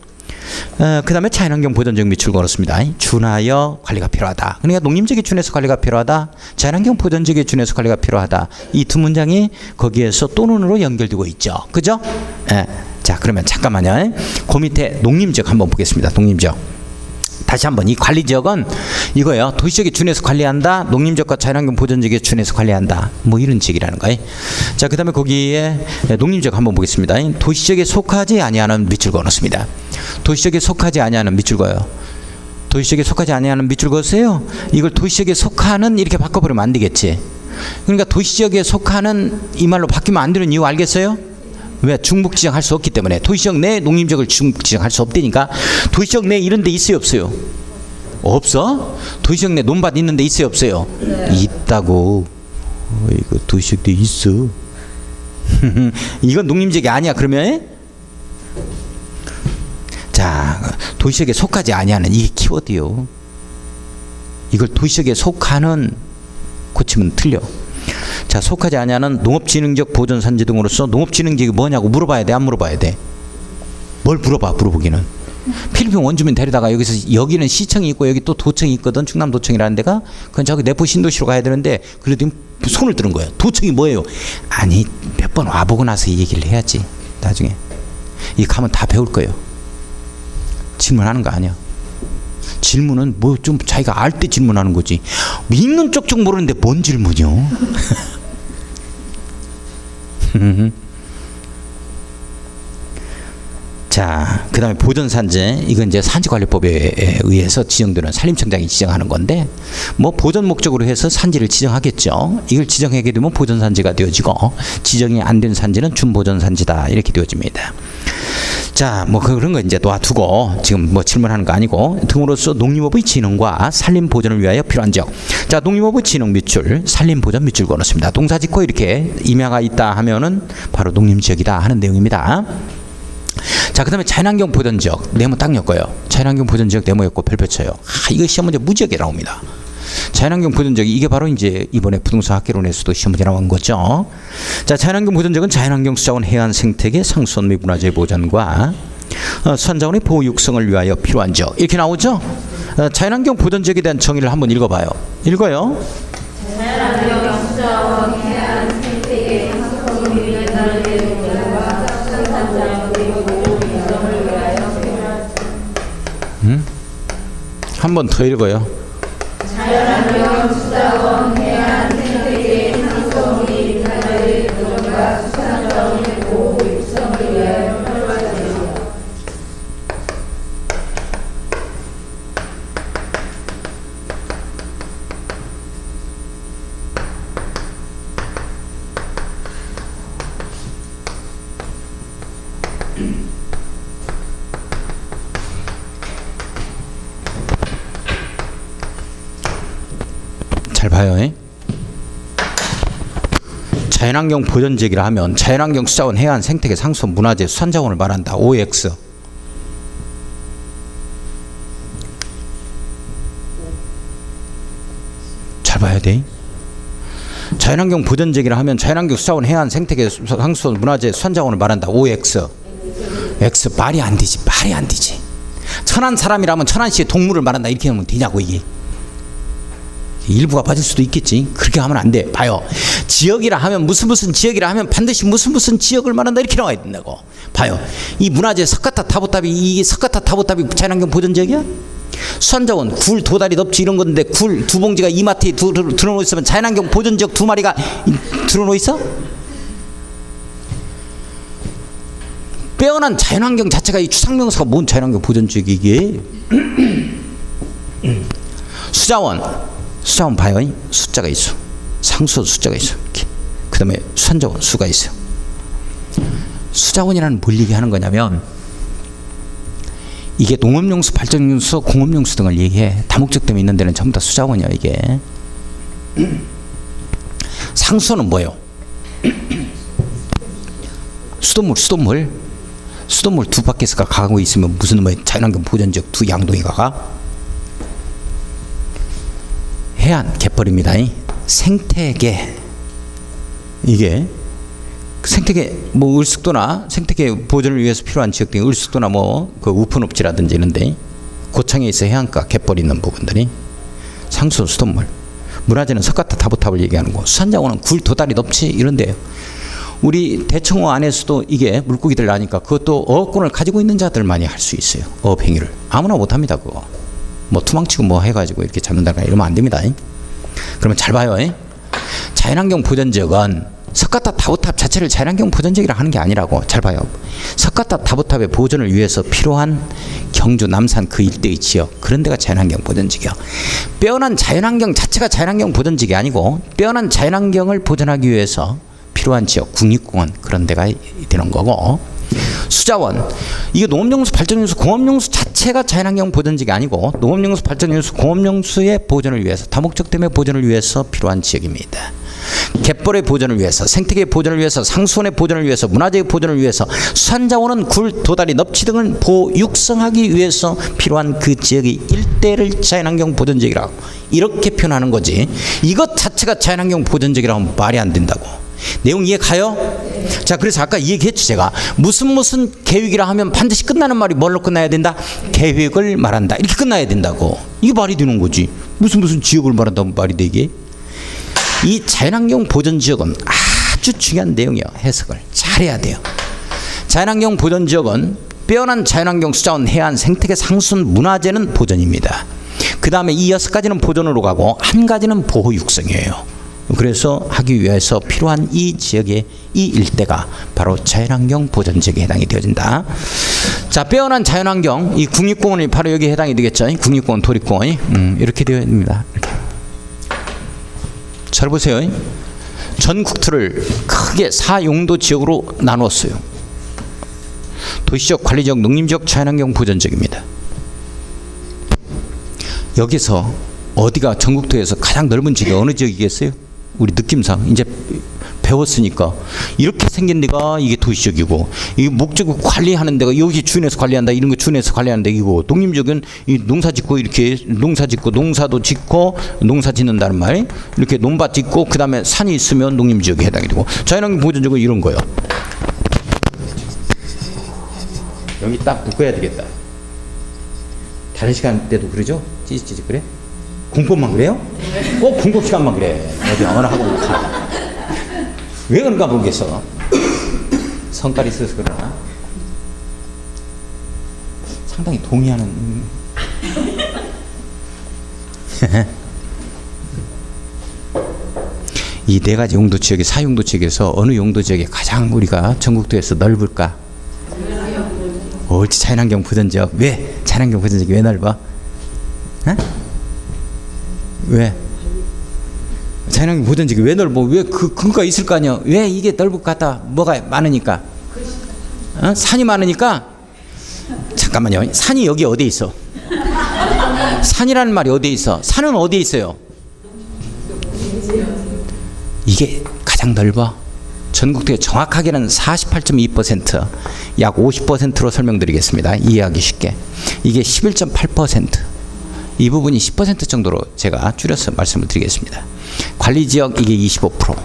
그 다음에 자연환경 보존지역 밑줄 걸었습니다. 준하여 관리가 필요하다. 그러니까 농림지역에 준해서 관리가 필요하다. 자연환경 보존지역에 준해서 관리가 필요하다. 이 두 문장이 거기에서 또는으로 연결되고 있죠. 그죠? 자, 그러면 잠깐만요. 그 밑에 농림지역 한번 보겠습니다. 농림지역. 다시 한번 이 관리지역은 이거예요. 도시지역에 준해서 관리한다. 농림지역과 자연환경 보존지역에 준해서 관리한다. 뭐 이런 지역이라는 거예요. 자, 그 다음에 거기에 농림지역 한번 보겠습니다. 도시지역에 속하지 아니하는 밑줄 그었습니다. 도시지역에 속하지 아니하는 밑줄 그어요. 도시지역에 속하지 아니하는 밑줄 그었어요. 이걸 도시지역에 속하는 이렇게 바꿔버리면 안 되겠지. 그러니까 도시지역에 속하는 이 말로 바뀌면 안 되는 이유 알겠어요? 왜? 중복 지정할 수 없기 때문에. 도시지역 내 농림지역을 중복 지정할 수 없다니까. 도시지역 내 이런 데 있어요 없어요? 없어? 도시지역 내 논밭 있는 데 있어요 없어요? 네. 있다고. 이거 도시지역 내 있어. 이건 농림지역이 아니야 그러면? 자, 도시지역에 속하지 아니하는 이게 키워드요. 이걸 도시지역에 속하는 고치면 틀려. 자, 속하지 아니하는 농업진흥적 보존산지 등으로서 농업진흥지역이 뭐냐고 물어봐야 돼, 안 물어봐야 돼? 뭘 물어봐, 물어보기는. 필리핀 원주민 데리다가 여기서 여기는 시청이 있고 여기 또 도청이 있거든, 충남도청이라는 데가. 그건 저기 내포 신도시로 가야 되는데 그래도 손을 드는 거야. 도청이 뭐예요? 아니, 몇 번 와보고 나서 이 얘기를 해야지 나중에. 이 가면 다 배울 거예요. 질문하는 거 아니야. 질문은 뭐 좀 자기가 알 때 질문하는 거지. 있는 쪽쪽 모르는데 뭔 질문이요? 자, 그 다음에 보존산지. 이건 이제 산지관리법에 의해서 지정되는 산림청장이 지정하는 건데, 뭐 보존 목적으로 해서 산지를 지정하겠죠. 이걸 지정하게 되면 보존산지가 되어지고, 지정이 안 된 산지는 준보존산지다. 이렇게 되어집니다. 자, 뭐 그런 거 이제 놔두고 지금 뭐 질문하는 거 아니고, 등으로서 농림업의 진흥과 산림 보존을 위하여 필요한 지역. 자, 농림업의 진흥 밑줄, 산림 보존 밑줄 걸었습니다. 동사 짓고 이렇게 임야가 있다 하면은 바로 농림지역이다 하는 내용입니다. 자, 그 다음에 자연환경 보존지역 네모 딱 엮어요. 자연환경 보존지역 네모 엮고 별표 쳐요. 이거 시험 문제 무지하게 나옵니다. 자연환경 보존지역이 이게 바로 이제 이번에 부동산 학개론에서도 시험 문제 나온 거죠. 자, 자연환경 보존지역은 자연환경 수자원 해안 생태계 상수원 및 문화재 보존과 수산자원의 보호 육성을 위하여 필요한 지역 이렇게 나오죠. 자연환경 보존지역에 대한 정의를 한번 읽어봐요. 읽어요. 자연환경 수자원 해안 생태계 상품 및 다른 내용과 생산장 그리고 보호 일정을 위하여 필요한 한 번 더 읽어요. 자연환경 수자원 해안 생태계 상품 및 다른 내용과 수산장 보호 일정을 위하여 필요한 내용. 잘 봐요. 자연환경 보존지역이라 하면 자연환경 수자원 해안 생태계 상수원 문화재 수산자원을 말한다. OX. 잘 봐야 돼. 자연환경 보존지역이라 하면 자연환경 수자원 해안 생태계 상수원 문화재 수산자원을 말한다. OX. X. 말이 안 되지. 말이 안 되지. 천안 사람이라면 천안시의 동물을 말한다. 이렇게 하면 되냐고 이게. 일부가 빠질 수도 있겠지. 그렇게 하면 안 돼. 봐요. 지역이라 하면 무슨 지역이라 하면 반드시 무슨 지역을 말한다. 이렇게 나와야 된다고. 봐요. 이 문화재 석가타 타보탑이 이 석가타 타보탑이 자연환경 보존지역이야? 수산자원 굴 도다리 넙치 이런 건데 굴 두 봉지가 이마트에 들어놓고 있으면 자연환경 보존지역 두 마리가 들어놓고 있어? 빼어난 자연환경 자체가 이 추상명사가 뭔 자연환경 보존지역이 이게? 수자원 봐요. 숫자가 있어. 상수원 숫자가 있어. 그 다음에 수산자원 수가 있어요. 수자원이라는 뭘 얘기하는 거냐면 이게 농업용수, 발전용수, 공업용수 등을 얘기해. 다목적점이 있는 데는 전부 다 수자원이야 이게. 상수원은 뭐예요? 수돗물 두 바퀴가 가고 있으면 무슨 뭐 자연환경 보존지역 두 양동이가 가? 해안 갯벌입니다. 생태계 이게 생태계 뭐 을숙도나 생태계 보존을 위해서 필요한 지역 등 을숙도나 뭐 그 우픈업지라든지 이런데 고창에 있어 해안가 갯벌 있는 부분들이 상수원 수돗물 문화재는 석가타 타보탑을 얘기하는 거 수산자원은 굴 도다리 넙치 이런데요. 우리 대청호 안에서도 이게 물고기들 나니까 그것도 어업권을 가지고 있는 자들만이 할 수 있어요. 어업행위를 아무나 못합니다. 그거 뭐 투망치고 뭐 해가지고 이렇게 잡는다거나 이러면 안 됩니다. 그러면 잘 봐요. 자연환경 보존지역은 석가타 타보탑 자체를 자연환경 보존지역이라 하는 게 아니라고. 잘 봐요. 석가타 타보탑의 보존을 위해서 필요한 경주 남산 그 일대의 지역 그런 데가 자연환경 보존지역이야. 빼어난 자연환경 자체가 자연환경 보존지역이 아니고 빼어난 자연환경을 보존하기 위해서 필요한 지역 국립공원 그런 데가 되는 거고 수자원 이게 농업용수, 발전용수, 공업용수 자체가 자연환경 보존지역이 아니고 농업용수, 발전용수, 공업용수의 보존을 위해서 다목적점의 보존을 위해서 필요한 지역입니다. 갯벌의 보존을 위해서, 생태계의 보존을 위해서, 상수원의 보존을 위해서, 문화재의 보존을 위해서, 수산자원은 굴, 도다리, 넙치 등을 육성하기 위해서 필요한 그 지역의 일대를 자연환경 보존지역이라고 이렇게 표현하는 거지. 이것 자체가 자연환경 보존지역이라고 하면 말이 안 된다고. 내용 이해 가요? 자, 그래서 아까 얘기했죠. 제가 무슨 계획이라 하면 반드시 끝나는 말이 뭘로 끝나야 된다? 계획을 말한다. 이렇게 끝나야 된다고. 이게 말이 되는 거지. 무슨 지역을 말한다면 말이 되게. 이 자연환경 보존지역은 아주 중요한 내용이에요. 해석을 잘해야 돼요. 자연환경 보존지역은 빼어난 자연환경 수자원 해안 생태계 상수원 문화재는 보존입니다. 그 다음에 이 6가지는 보존으로 가고 한 가지는 보호 육성이에요. 그래서 하기 위해서 필요한 이 지역의 이 일대가 바로 자연환경 보존지역에 해당이 되어진다. 자, 빼어난 자연환경 이 국립공원이 바로 여기에 해당이 되겠죠. 국립공원, 도립공원이 이렇게 되어 있습니다. 잘 보세요. 전국토를 크게 4용도 지역으로 나누었어요. 도시적, 관리적, 농림적, 자연환경 보존지역입니다. 여기서 어디가 전국토에서 가장 넓은 지역이 어느 지역이겠어요? 우리 느낌상 이제 배웠으니까 이렇게 생긴 데가 이게 도시적이고 이 목적을 관리하는 데가 여기 주변에서 관리한다 이런 거 주변에서 관리하는 데이고 농림적은 이 농사 짓고 이렇게 농사 짓고 농사도 짓고 농사 짓는다는 말 이렇게 논밭 짓고 그 다음에 산이 있으면 농림지역에 해당이 되고 자연환경 보존지역은 이런 거예요. 여기 딱 묶어야 되겠다. 다른 시간 때도 그러죠? 찌릿찌릿 그래? 공법만 그래요? 꼭 공법 시간만 그래. 어디 어느 학원 가. 왜 그런가 모르겠어. 성깔이 있어서 그러나? 상당히 동의하는. 이 네 가지 용도 지역의 사용도 지역에서 어느 용도 지역이 가장 우리가 전국도에서 넓을까? 옳지, 자연환경 보전 지역. 왜? 자연환경 보전 지역이 왜 넓어? 어? 왜? 자연환경 보전 지역이 왜 넓어? 왜 그 근거가 있을 거 아니야? 왜 이게 넓을 것 같다? 뭐가 많으니까? 어? 산이 많으니까? 잠깐만요. 산이 여기 어디에 있어? 산이라는 말이 어디에 있어? 산은 어디에 있어요? 이게 가장 넓어. 전국도의 정확하게는 48.2%, 약 50%로 설명드리겠습니다. 이해하기 쉽게. 이게 11.8%, 이 부분이 10% 정도로 제가 줄여서 말씀을 드리겠습니다. 관리지역 이게 25%,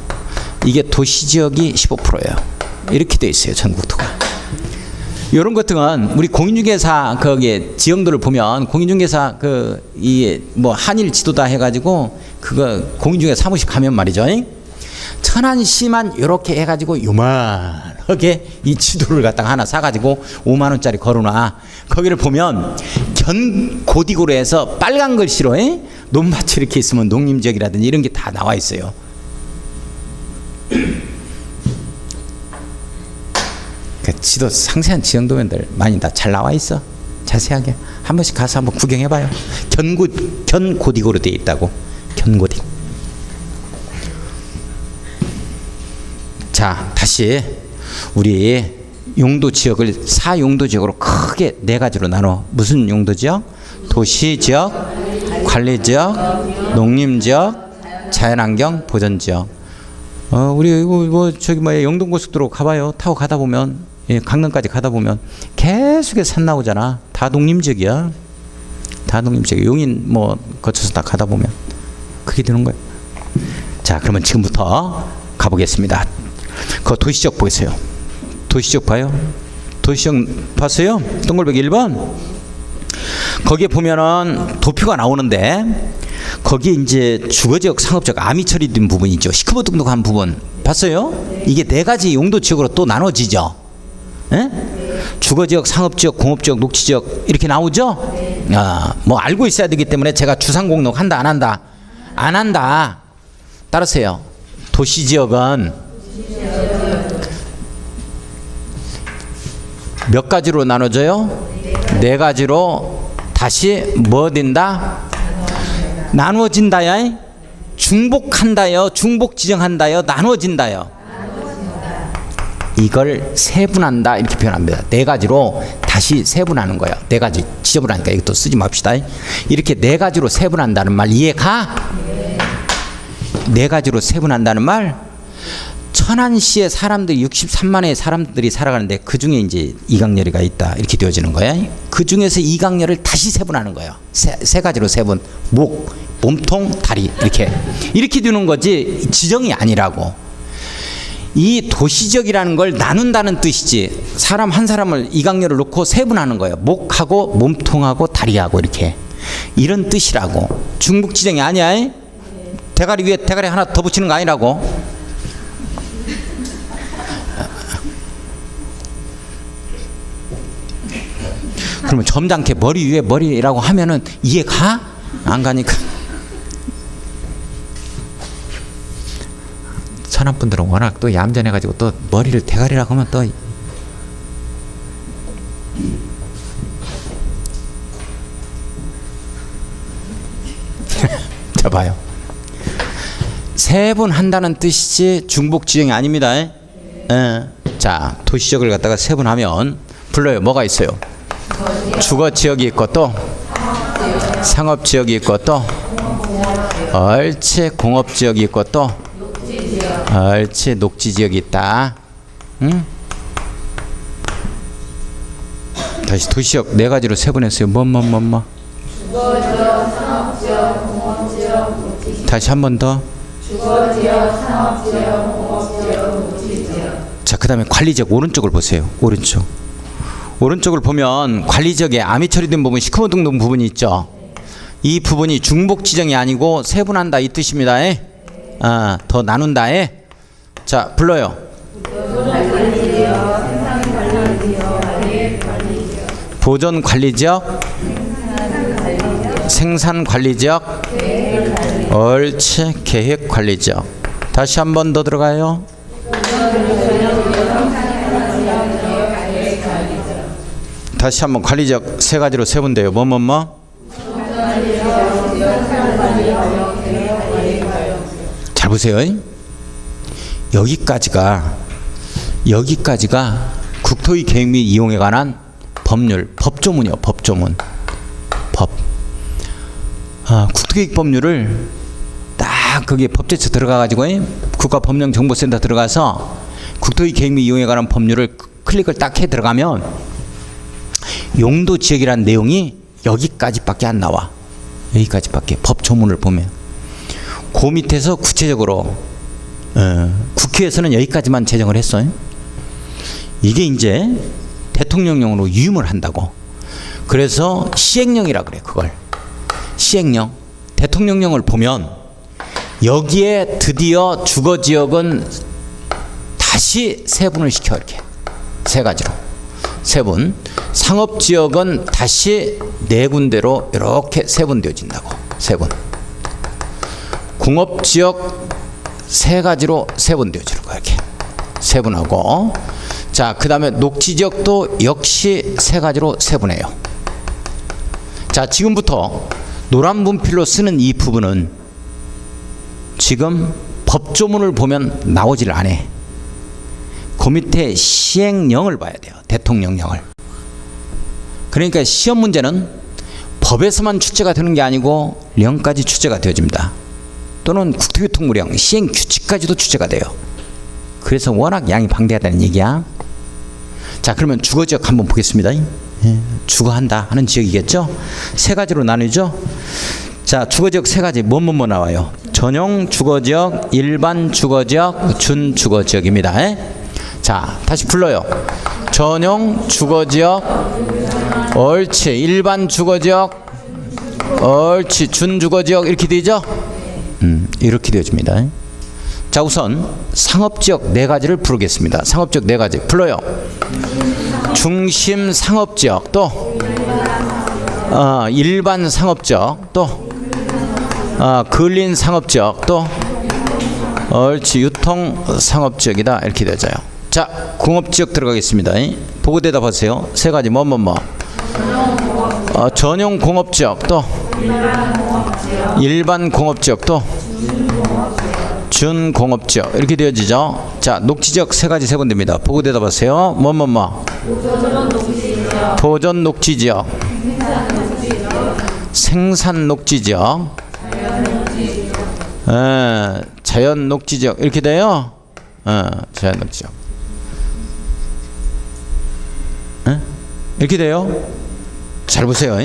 이게 도시지역이 15%예요. 이렇게 돼 있어요, 전국도가. 이런 것들은 우리 공인중개사 거기에 지형들을 보면 공인중개사 이 뭐 한일 지도다 해가지고 그거 공인중개사 사무실 가면 말이죠. 천안시만 이렇게 해가지고 요만하게 이 지도를 갖다가 하나 사가지고 5만 원짜리 걸어놔. 거기를 보면 견고딕으로 해서 빨간 글씨로 논밭이 이렇게 있으면 농림지역이라든지 이런 게 다 나와 있어요. 그 지도 상세한 지형 도면들 많이 다 잘 나와 있어. 자세하게 한 번씩 가서 한번 구경해봐요. 견고딕으로 되어 있다고. 견고딕. 자, 다시 우리 용도 지역을 4용도 지역으로 크게 네 가지로 나눠. 무슨 용도 지역? 도시 지역, 관리 지역, 농림 지역, 자연환경 보전 지역. 우리 뭐 저기 뭐야 영동고속도로 가봐요. 타고 가다 보면 강릉까지 가다 보면 계속해서 산 나오잖아. 다 농림지역이야. 다 농림지역. 용인 뭐 거쳐서 다 가다 보면 그게 되는 거예요. 자, 그러면 지금부터 가보겠습니다. 그 도시지역 보세요. 도시지역 봐요. 도시지역 봤어요? 동글배기 1번. 거기에 보면은 도표가 나오는데 거기에 이제 주거지역, 상업지역, 암이 처리된 부분이 있죠. 시커먼 등록한 부분 봤어요? 이게 네 가지 용도 지역으로 또 나눠지죠. 에? 주거지역, 상업지역, 공업지역, 녹지지역 이렇게 나오죠. 뭐 알고 있어야 되기 때문에 제가 주상공록 한다 안 한다? 안 한다. 따르세요. 도시지역은 몇 가지로 나눠져요? 네 가지로 다시 뭐 된다? 나누어진다요. 중복한다요. 중복 지정한다요. 나누어진다요. 이걸 세분한다 이렇게 표현합니다. 네 가지로 다시 세분하는 거예요. 네 가지 지저분하니까 이것도 쓰지 맙시다. 이렇게 네 가지로 세분한다는 말 이해가? 네 가지로 세분한다는 말. 천안시의 사람들이 63만의 사람들이 살아가는데 그 중에 이제 이강렬이가 있다 이렇게 되어지는 거예요. 그 중에서 이강렬을 다시 세분하는 거예요. 세 가지로 세분. 목, 몸통, 다리 이렇게 되는 거지 지정이 아니라고. 이 도시지역이라는 걸 나눈다는 뜻이지. 사람 한 사람을 이강렬을 놓고 세분하는 거예요. 목하고 몸통하고 다리하고 이렇게 이런 뜻이라고. 중복 지정이 아니야. 대가리 위에 대가리 하나 더 붙이는 거 아니라고. 그러면 점잖게 머리 위에 머리라고 하면은 이해가? 안 가니까. 천안분들은 워낙 또 얌전해가지고 또 머리를 대가리라고 하면 또 자 봐요. 세분한다는 뜻이지 중복 지정이 아닙니다. 자, 도시지역을 갖다가 세분하면 불러요. 뭐가 있어요? 주거지역이 있고 또 상업지역이 있고 또 옳지 공업지역이 있고 또 옳지 녹지지역이 있다. 응? 다시 도시지역 네 가지로 세분했어요. 뭐 주거지역, 상업지역, 공업지역, 녹지지역. 다시 한 번 더. 주거지역, 상업지역, 공업지역, 녹지지역. 자, 그 다음에 관리지역 오른쪽을 보세요. 오른쪽을 보면 관리지역에 암이 처리된 부분, 시커먼 등록 부분이 있죠. 이 부분이 중복 지정이 아니고 세분한다 이 뜻입니다. 더 나눈다에. 자, 불러요. 보존 관리지역, 생산 관리지역, 옳지. 계획 관리지역. 다시 한 번 더 들어가요. 다시 한번 관리지역 세 가지로 세분돼요. 뭐? 잘 보세요. 여기까지가 국토의 계획 및 이용에 관한 법률, 법조문이요. 법조문. 국토계획 법률을 딱 거기에 법제처 들어가가지고 국가법령정보센터 들어가서 국토의 계획 및 이용에 관한 법률을 클릭을 딱 해 들어가면 용도지역이라는 내용이 여기까지밖에 안 나와. 여기까지밖에. 법조문을 보면 그 밑에서 구체적으로 국회에서는 여기까지만 제정을 했어요. 이게 이제 대통령령으로 위임을 한다고. 그래서 시행령이라 그래. 그걸 시행령. 대통령령을 보면 여기에 드디어 주거지역은 다시 세분을 시켜. 이렇게 세 가지로 세분. 상업지역은 다시 네 군데로 이렇게 세분되어진다고. 세분. 공업지역 세 가지로 세분되어지는 거야. 이렇게 세분하고. 자, 그 다음에 녹지지역도 역시 세 가지로 세분해요. 자, 지금부터 노란 분필로 쓰는 이 부분은 지금 법조문을 보면 나오질 않아. 그 밑에 시행령을 봐야 돼요. 대통령령을. 그러니까 시험 문제는 법에서만 출제가 되는 게 아니고 령까지 출제가 되어집니다. 또는 국토교통부령, 시행규칙까지도 출제가 돼요. 그래서 워낙 양이 방대하다는 얘기야. 자, 그러면 주거지역 한번 보겠습니다. 주거한다 하는 지역이겠죠. 세 가지로 나누죠. 자, 주거지역 세 가지 뭐 나와요. 전용 주거지역, 일반 주거지역, 준주거지역입니다. 자, 다시 불러요. 전용 주거지역, 옳지. 일반 주거지역, 옳지. 준주거지역. 이렇게 되죠. 이렇게 되어집니다. 자, 우선 상업지역 네 가지를 부르겠습니다. 상업지역 네 가지 불러요. 중심 상업지역, 또 일반 상업지역, 또 근린 상업지역, 또 옳지. 유통 상업지역이다. 이렇게 되어져요. 자, 공업지역 들어가겠습니다. 보고 대답하세요. 세 가지 뭐. 전용 공업지역, 또 일반 공업지역, 또 준공업지역. 이렇게 되어지죠. 자, 녹지지역 세 가지 세분됩니다. 보고 대답하세요. 뭐. 보존 녹지지역, 생산 녹지지역, 자연 녹지지역. 이렇게 돼요. 자연 녹지지역. 이렇게 돼요. 잘 보세요.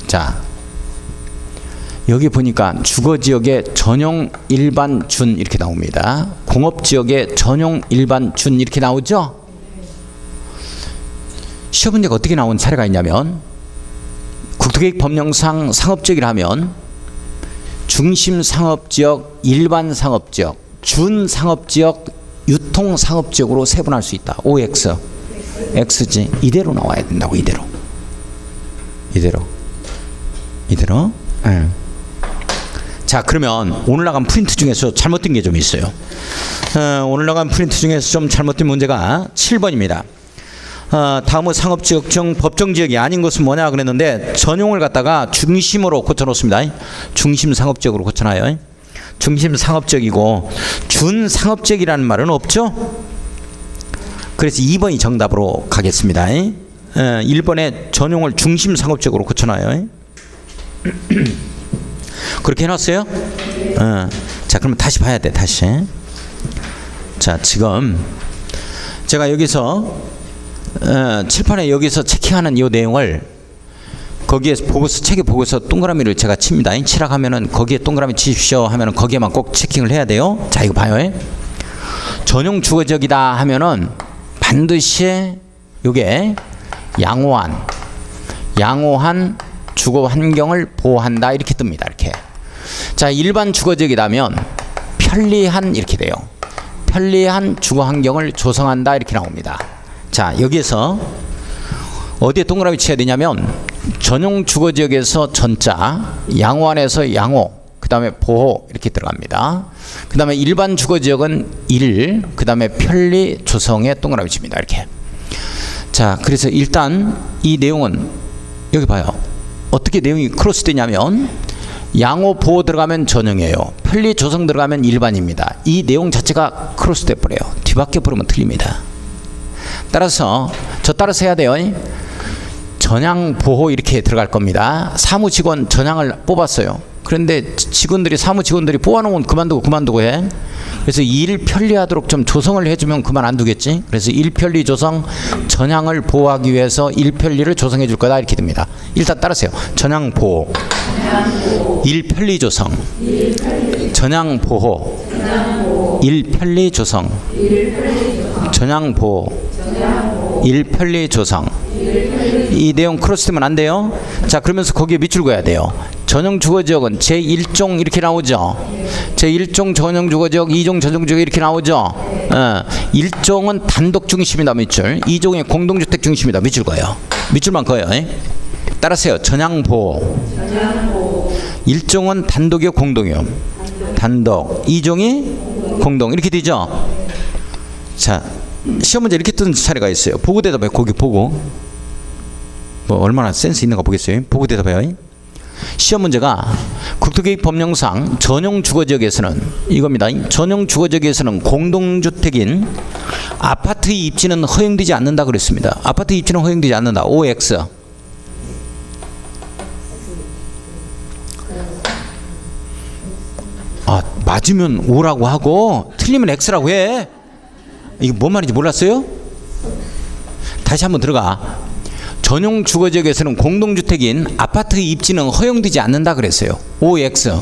자, 여기 보니까 주거지역에 전용, 일반, 준 이렇게 나옵니다. 공업지역에 전용, 일반, 준 이렇게 나오죠. 시험 문제가 어떻게 나온 사례가 있냐면 국토계획 법령상 상업지역이라면 중심 상업지역, 일반 상업지역, 준 상업지역, 유통 상업지역으로 세분할 수 있다. OX, XG 이대로 나와야 된다고. 이대로. 자, 그러면 오늘 나간 프린트 중에서 잘못된 게 좀 있어요. 오늘 나간 프린트 중에서 좀 잘못된 문제가 7번입니다. 다음은 상업지역 중 법정지역이 아닌 것은 뭐냐 그랬는데 전용을 갖다가 중심으로 고쳐놓습니다. 중심 상업지역으로 고쳐놔요. 중심 상업지역이고 준상업지역이라는 말은 없죠. 그래서 2번이 정답으로 가겠습니다. 1번에 전용을 중심 상업지역으로 고쳐놔요. 그렇게 해놨어요? 자, 그러면 다시 봐야 돼. 다시. 자, 지금 제가 여기서 칠판에 여기서 체킹하는 이 내용을 거기에 보고서, 책에 보고서 동그라미를 제가 칩니다. 칠하면은 거기에 동그라미 치십시오 하면은 거기에만 꼭 체킹을 해야 돼요. 자, 이거 봐요. 전용 주거지역이다 하면은 반드시 요게 양호한 주거 환경을 보호한다 이렇게 뜹니다. 이렇게. 자, 일반 주거지역이라면 편리한 이렇게 돼요. 편리한 주거 환경을 조성한다 이렇게 나옵니다. 자, 여기에서 어디에 동그라미 쳐야 되냐면 전용 주거지역에서 전자, 양호안에서 양호, 그 다음에 보호 이렇게 들어갑니다. 그 다음에 일반 주거지역은 일, 그 다음에 편리 조성에 동그라미 칩니다. 이렇게. 자, 그래서 일단 이 내용은 여기 봐요. 어떻게 내용이 크로스 되냐면 양호 보호 들어가면 전용이에요. 편리 조성 들어가면 일반입니다. 이 내용 자체가 크로스 돼 버려요. 뒤바뀌어 버리면 틀립니다. 따라서 따라서 해야 돼요. 전향 보호 이렇게 들어갈 겁니다. 사무직원 전향을 뽑았어요. 그런데 사무직원들이 뽑아놓으면 그만두고 해. 그래서 일 편리하도록 좀 조성을 해주면 그만 안 두겠지. 그래서 일 편리 조성, 전향을 보호하기 위해서 일 편리를 조성해 줄 거다 이렇게 됩니다. 일단 따라서요. 전향 보호, 일 편리 조성, 전향 보호, 일 편리 조성, 전향 보호, 일 편리 조성. 이 내용 크로스 되면 안 돼요. 자, 그러면서 거기에 밑줄 그어야 돼요. 전용 주거지역은 제1종 이렇게 나오죠. 제1종 전용 주거지역, 2종 전용 주거지역 이렇게 나오죠. 1종은 단독 중심이다 밑줄, 2종의 공동주택 중심이다 밑줄 그어요. 밑줄만 그어요. 따라서요. 전향보호. 1종은 단독이요 공동이요? 단독. 2종이 공동 이렇게 되죠. 자, 시험 문제 이렇게 뜨는 차례가 있어요. 보고 대답해. 거기 보고 뭐 얼마나 센스 있는가 보겠어요. 보고 대답해요. 시험 문제가 국토개혁 법령상 전용 주거지역에서는 이겁니다. 전용 주거지역에서는 공동주택인 아파트 입지는 허용되지 않는다 그랬습니다. 아파트 입지는 허용되지 않는다. OX. 아, 맞으면 O라고 하고 틀리면 X라고 해. 이게 뭔 말인지 몰랐어요? 다시 한번 들어가. 전용 주거지역에서는 공동주택인 아파트 입지는 허용되지 않는다 그랬어요. OX.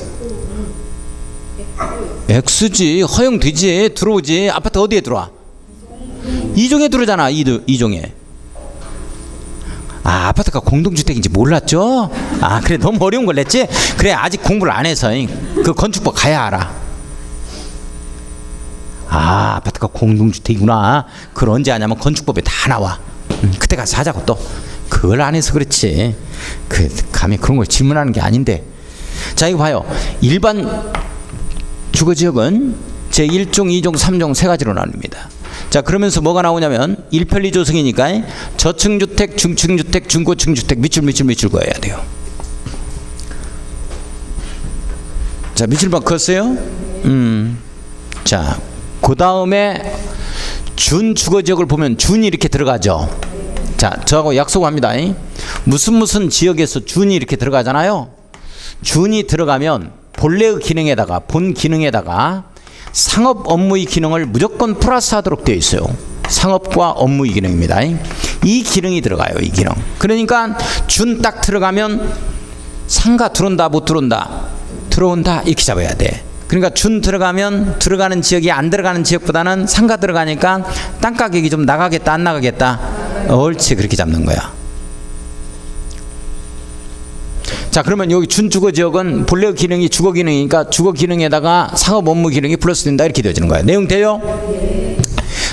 X지. 허용되지. 들어오지. 아파트 어디에 들어와? 2종에 들어오잖아. 2종에. 아, 아파트가 공동주택인지 몰랐죠? 아, 그래. 너무 어려운 걸 냈지? 그래. 아직 공부를 안 해서 그 건축법 가야 알아. 아, 아파트가 공동주택이구나. 그걸 언제 하냐면 건축법에 다 나와. 그때 가서 하자고. 또 그걸 안 해서 그렇지. 감히 그런 걸 질문하는 게 아닌데. 자, 이거 봐요. 일반 주거지역은 제1종, 2종, 3종 세 가지로 나눕니다. 자, 그러면서 뭐가 나오냐면 일편리 조성이니까 저층주택, 중층주택, 중고층주택 밑줄 그어야 돼요. 자, 밑줄만 그었어요? 자, 그 다음에 준 주거지역을 보면 준이 이렇게 들어가죠. 자, 저하고 약속합니다. 무슨 지역에서 준이 이렇게 들어가잖아요. 준이 들어가면 본래의 기능에다가 본 기능에다가 상업 업무의 기능을 무조건 플러스하도록 되어 있어요. 상업과 업무의 기능입니다. 이 기능이 들어가요. 이 기능. 그러니까 준 딱 들어가면 상가 들어온다 못 들어온다? 들어온다 이렇게 잡아야 돼. 그러니까 준 들어가면 들어가는 지역이 안 들어가는 지역보다는 상가 들어가니까 땅 가격이 좀 나가겠다 안 나가겠다? 옳지. 그렇게 잡는 거야. 자, 그러면 여기 준 주거지역은 본래 기능이 주거 기능이니까 주거 기능에다가 상업 업무 기능이 플러스 된다 이렇게 되어지는 거야. 내용 돼요?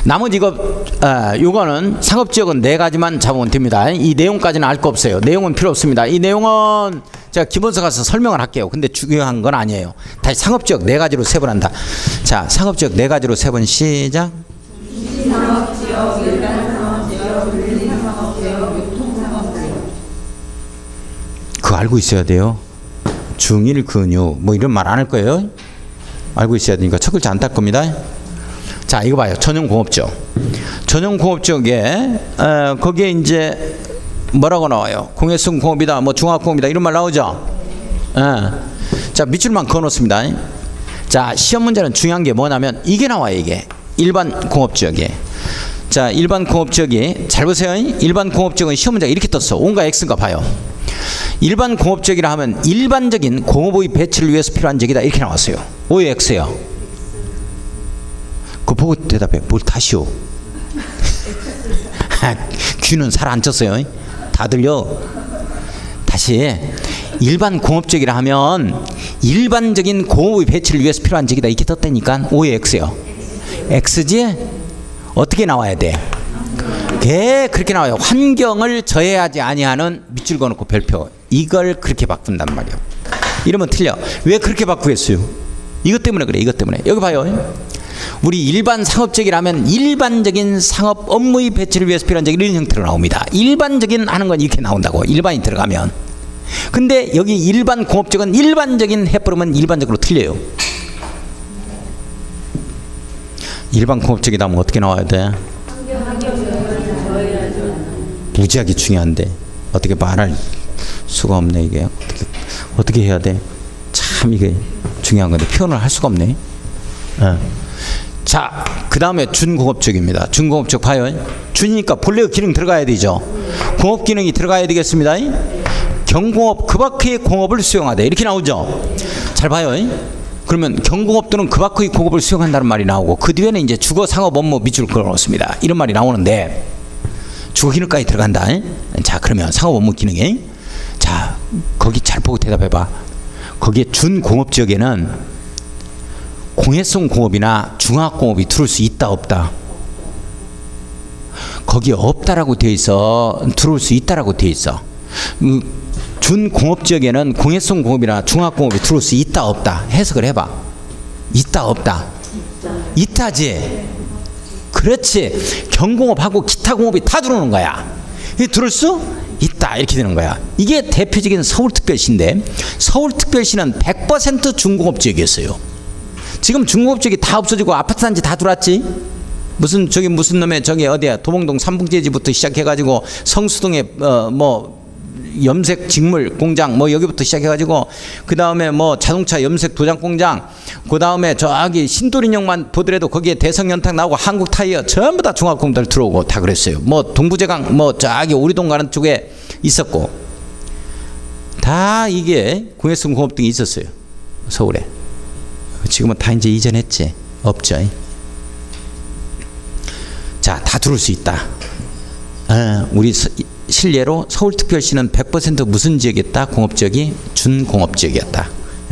나머지 요거는 상업지역은 4가지만 잡으면 됩니다. 이 내용까지는 알 거 없어요. 내용은 필요 없습니다. 이 내용은 제가 기본서 가서 설명을 할게요. 근데 중요한 건 아니에요. 다시 상업지역 4가지로 세분한다. 자, 상업지역 4가지로 세분 시작. 상업지역, 일반 상업지역, 분리 상업지역, 유통 상업지역. 그거 알고 있어야 돼요. 중일 근육 뭐 이런 말 안 할 거예요. 알고 있어야 되니까 첫 글자 안 딸 겁니다. 자, 이거 봐요. 전용공업지역. 전용공업지역에 거기에 이제 뭐라고 나와요? 공해성 공업이다, 뭐 중화공업이다 이런 말 나오죠. 자, 밑줄만 그어놓습니다. 자, 시험 문제는 중요한 게 뭐냐면 이게 나와요. 이게 일반 공업지역에. 자, 일반 공업지역이 잘 보세요. 일반 공업지역은 시험 문제가 이렇게 떴어. 온과 X인가 봐요. 일반 공업지역이라 하면 일반적인 공업의 배치를 위해서 필요한 지역이다 이렇게 나왔어요. O의 X요. 그거 보고 대답해. 뭘 다시오? 귀는 살 안 쪘어요. 다 들려. 다시 일반 공업적이라 하면 일반적인 공업의 배치를 위해서 필요한 적이다 이렇게 떴다니까. O의 X요. X지? 어떻게 나와야 돼? 그렇게 나와요. 환경을 저해하지 아니하는 밑줄 그어놓고 별표. 이걸 그렇게 바꾼단 말이에요. 이러면 틀려. 왜 그렇게 바꾸겠어요? 이것 때문에 그래. 이것 때문에. 여기 봐요. 우리 일반 상업적이라면 일반적인 상업 업무의 배치를 위해서 필요한 적 이런 형태로 나옵니다. 일반적인 하는 건 이렇게 나온다고. 일반이 들어가면. 근데 여기 일반 공업적은 일반적인 해버리면 일반적으로 틀려요. 일반 공업적이다 하면 어떻게 나와야 돼? 무지하게 중요한데 어떻게 말할 수가 없네. 이게 어떻게 해야 돼? 참 이게 중요한 건데 표현을 할 수가 없네. 자, 그 다음에 준공업적입니다. 준공업적 봐요. 준이니까 본래 기능 들어가야 되죠. 공업 기능이 들어가야 되겠습니다. 경공업 그 밖의 공업을 수용하되 이렇게 나오죠. 잘 봐요. 그러면 경공업 또는 그 밖의 공업을 수용한다는 말이 나오고 그 뒤에는 이제 주거 상업 업무 밑줄 그어놓습니다. 이런 말이 나오는데 주거 기능까지 들어간다. 자, 그러면 상업 업무 기능에 자, 거기 잘 보고 대답해봐. 거기에 준공업 지역에는 공해성 공업이나 중화공업이 들어올 수 있다 없다? 거기에 없다라고 되어 있어. 들어올 수 있다라고 되어 있어. 준공업 지역에는 공해성 공업이나 중화공업이 들어올 수 있다 없다? 해석을 해봐. 있다 없다? 있다지. 그렇지. 경공업하고 기타 공업이 다 들어오는 거야. 이게 들어올 수 있다 이렇게 되는 거야. 이게 대표적인 서울특별시인데 서울특별시는 100% 준공업 지역이었어요. 지금 중공업 지역이 다 없어지고 아파트 단지 다 들어왔지. 무슨 저기 무슨 놈의 저기 어디야 도봉동 삼풍재지부터 시작해가지고 성수동에 뭐 염색 직물 공장 뭐 여기부터 시작해가지고 그 다음에 뭐 자동차 염색 도장 공장 그 다음에 저기 신도림역만 보더라도 거기에 대성연탁 나오고 한국타이어 전부 다 중화공업들 들어오고 다 그랬어요. 뭐 동부제강 뭐 저기 우리동 가는 쪽에 있었고 다 이게 공해성 공업 등이 있었어요. 서울에. 지금은 다 이제 이전했지. 없죠. 자, 다 들어올 수 있다. 우리 실례로 서울특별시는 100% 무슨 지역이었다? 공업지역이 준공업지역이었다.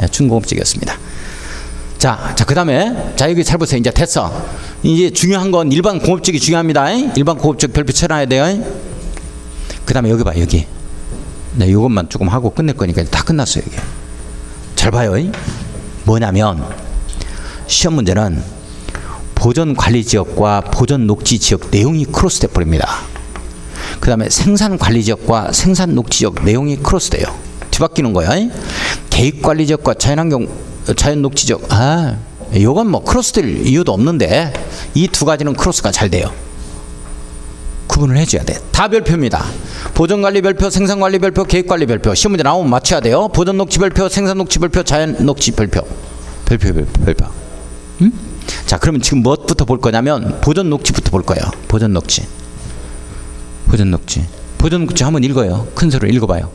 준공업지역이었습니다. 자, 그 다음에 자 여기 잘 보세요. 이제 됐어. 이제 중요한 건 일반 공업지역이 중요합니다. 일반 공업지역 별표 쳐놔야 돼요. 그 다음에 여기 봐. 여기. 네, 이것만 조금 하고 끝낼 거니까 다 끝났어요. 여기. 잘 봐요. 뭐냐면 시험 문제는 보전관리지역과 보전녹지지역 내용이 크로스돼 버립니다. 그 다음에 생산관리지역과 생산녹지지역 내용이 크로스돼요. 뒤바뀌는 거야. 계획관리지역과 자연녹지지역 요건 뭐 크로스될 이유도 없는데 이 두 가지는 크로스가 잘 돼요. 구분을 해줘야 돼. 다 별표입니다. 보전관리 별표, 생산관리 별표, 계획관리 별표. 시험 문제 나오면 맞춰야 돼요. 보전녹지 별표, 생산녹지 별표, 자연녹지 별표. 별표. 응? 자, 그러면 지금 무엇부터 볼 거냐면 보전녹지부터 볼 거예요. 보전녹지 한번 읽어요. 큰 소리로 읽어봐요.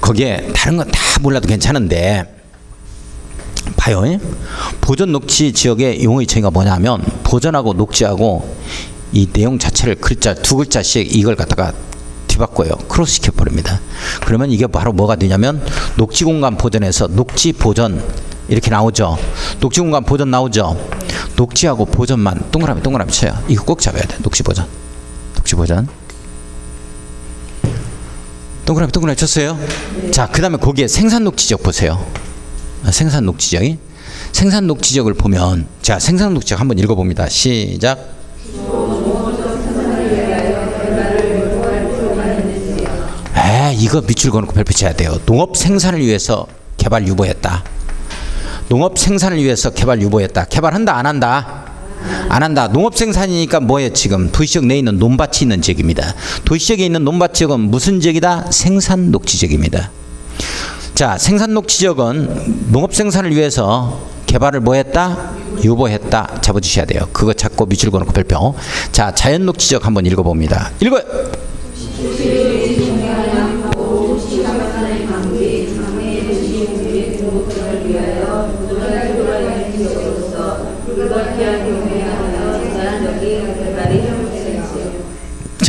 거기에 다른 건 다 몰라도 괜찮은데 봐요. 보전 녹지 지역의 용어의 차이가 뭐냐면 보전하고 녹지하고 이 내용 자체를 글자 두 글자씩 이걸 갖다가 뒤바꿔요. 크로스 시켜버립니다. 그러면 이게 바로 뭐가 되냐면 녹지공간 보전에서 녹지 보전 이렇게 나오죠. 녹지공간 보전 나오죠. 녹지하고 보전만 동그라미 쳐요. 이거 꼭 잡아야 돼. 녹지 보전. 동그라미 쳤어요. 자, 그 다음에 거기에 생산녹지지역 보세요. 생산녹지지역이 생산녹지지역을 보면 자, 생산녹지지역 한번 읽어봅니다. 시작. 이거 밑줄 그어놓고 별표 쳐야 돼요. 농업 생산을 위해서 개발 유보했다. 농업 생산을 위해서 개발 유보했다. 개발한다 안 한다? 안 한다. 농업 생산이니까 뭐예요? 지금 도시지역 내에 있는 논밭이 있는 지역입니다. 도시지역에 있는 논밭 지역은 무슨 지역이다? 생산녹지 지역입니다. 자, 생산녹지 지역은 농업 생산을 위해서 개발을 뭐했다? 유보했다. 잡아주셔야 돼요. 그거 잡고 밑줄 그어놓고 별표. 자, 자연녹지 지역 한번 읽어봅니다. 읽어요.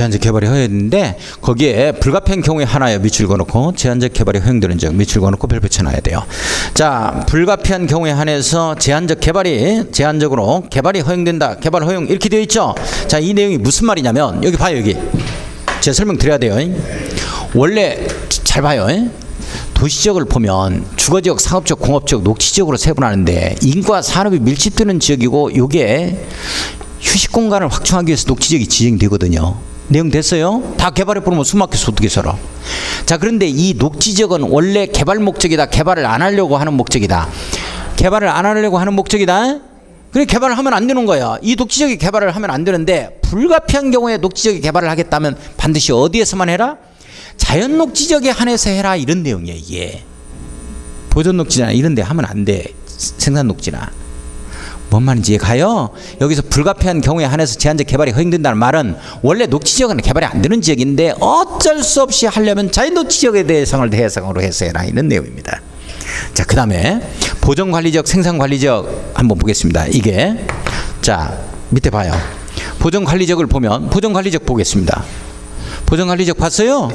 제한적 개발이 허용되는데 거기에 불가피한 경우에 하나에 밑줄 그어놓고 제한적 개발이 허용되는 지역 밑줄 그어놓고 별표 쳐놔야 돼요. 자, 불가피한 경우에 한해서 제한적으로 개발이 허용된다. 개발 허용 이렇게 되어 있죠. 자, 이 내용이 무슨 말이냐면 여기 봐요. 여기 제가 설명 드려야 돼요. 원래 잘 봐요. 도시지역을 보면 주거지역, 상업지역, 공업지역, 녹지지역으로 세분하는데 인구와 산업이 밀집되는 지역이고 이게 휴식 공간을 확충하기 위해서 녹지지역이 지정되거든요. 내용 됐어요? 다 개발해버리면 숨막혀서 어떻게 살아? 자, 그런데 이 녹지지역은 원래 개발 목적이다. 개발을 안 하려고 하는 목적이다. 개발을 안 하려고 하는 목적이다. 그래, 개발을 하면 안 되는 거야. 이 녹지지역이 개발을 하면 안 되는데 불가피한 경우에 녹지지역이 개발을 하겠다면 반드시 어디에서만 해라? 자연 녹지지역에 한해서 해라. 이런 내용이에요. 이게 보존 녹지나 이런 데 하면 안 돼. 생산 녹지나. 뭔 말인지 가요? 여기서 불가피한 경우에 한해서 제한적 개발이 허용된다는 말은 원래 녹지지역은 개발이 안 되는 지역인데 어쩔 수 없이 하려면 자연 녹지지역에 대해서를 대상으로 해서 해라. 이런 내용입니다. 자, 그 다음에 보존관리지역, 생산관리지역 한번 보겠습니다. 이게 자, 밑에 봐요. 보존관리지역을 보면 보존관리지역 보겠습니다. 보존관리지역 봤어요?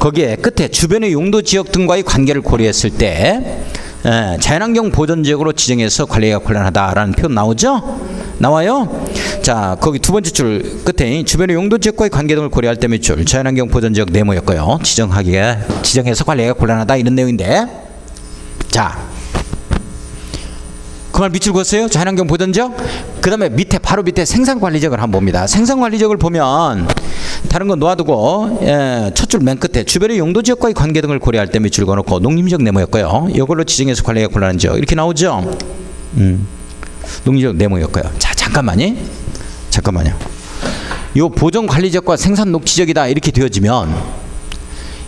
거기에 끝에 주변의 용도지역 등과의 관계를 고려했을 때 자연환경 보존지역으로 지정해서 관리가 곤란하다라는 표현 나오죠? 나와요? 자, 거기 두 번째 줄 끝에 주변의 용도지역과의 관계 등을 고려할 때 몇 줄 자연환경 보존지역 네모였고요. 지정해서 관리가 곤란하다 이런 내용인데, 자, 그 말 밑줄 그었어요? 자연환경 보존지역. 그 다음에 밑에 바로 밑에 생산관리지역을 한번 봅니다. 생산관리지역을 보면 다른 건 놓아두고 첫 줄 맨 끝에 주변의 용도지역과의 관계 등을 고려할 때 밑줄 그어놓고 농림지역 네모였고요. 이걸로 지정해서 관리가 곤란한 지역 이렇게 나오죠. 농림지역 네모였고요. 자, 잠깐만요. 요 보존관리지역과 생산녹지지역이다 이렇게 되어지면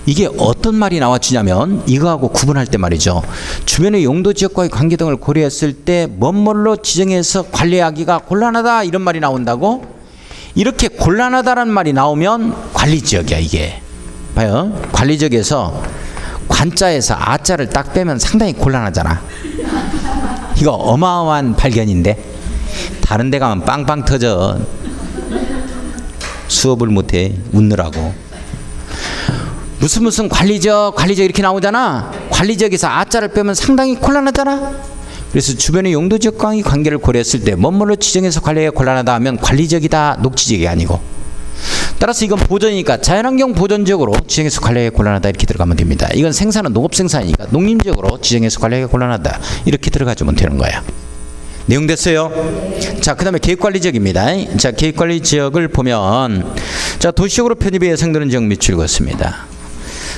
이게 어떤 말이 나와주냐면 이거하고 구분할 때 말이죠. 주변의 용도지역과의 관계 등을 고려했을 때 뭔뭘로 지정해서 관리하기가 곤란하다 이런 말이 나온다고. 이렇게 곤란하다라는 말이 나오면 관리지역이야. 이게 봐요. 관리지역에서 관자에서 아자를 딱 빼면 상당히 곤란하잖아. 이거 어마어마한 발견인데 다른 데 가면 빵빵 터져. 수업을 못해 웃느라고. 무슨 관리지역 이렇게 나오잖아. 관리지역에서 아자를 빼면 상당히 곤란하잖아. 그래서 주변의 용도지역과의 관계를 고려했을 때 뭔뭐로 지정해서 관리가 곤란하다 하면 관리지역이다, 녹지지역이 아니고. 따라서 이건 보존이니까 자연환경 보존지역으로 지정해서 관리가 곤란하다 이렇게 들어가면 됩니다. 이건 생산은 농업생산이니까 농림지역으로 지정해서 관리가 곤란하다 이렇게 들어가주면 되는 거야. 내용 됐어요? 자, 그 다음에 계획관리지역입니다. 자, 계획관리지역을 보면 자, 도시적으로 편입이 예상되는 지역 밑줄 그었습니다.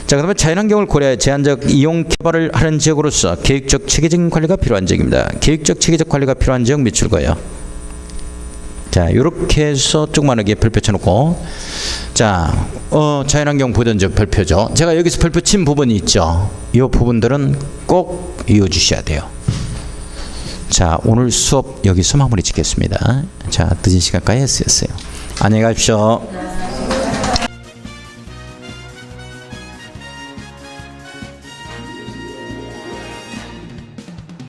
자, 그다음에 자연환경을 고려해 제한적 이용 개발을 하는 지역으로서 계획적 체계적인 관리가 필요한 지역입니다. 계획적 체계적 관리가 필요한 지역 밑줄 그어요. 자, 이렇게 해서 조그마하게 별표 쳐놓고 자, 자연환경 보존지역 별표죠. 제가 여기서 별표 친 부분이 있죠. 이 부분들은 꼭 이어주셔야 돼요. 자, 오늘 수업 여기서 마무리 짓겠습니다. 자, 늦은 시간까지 했어요. 안녕히 가십시오.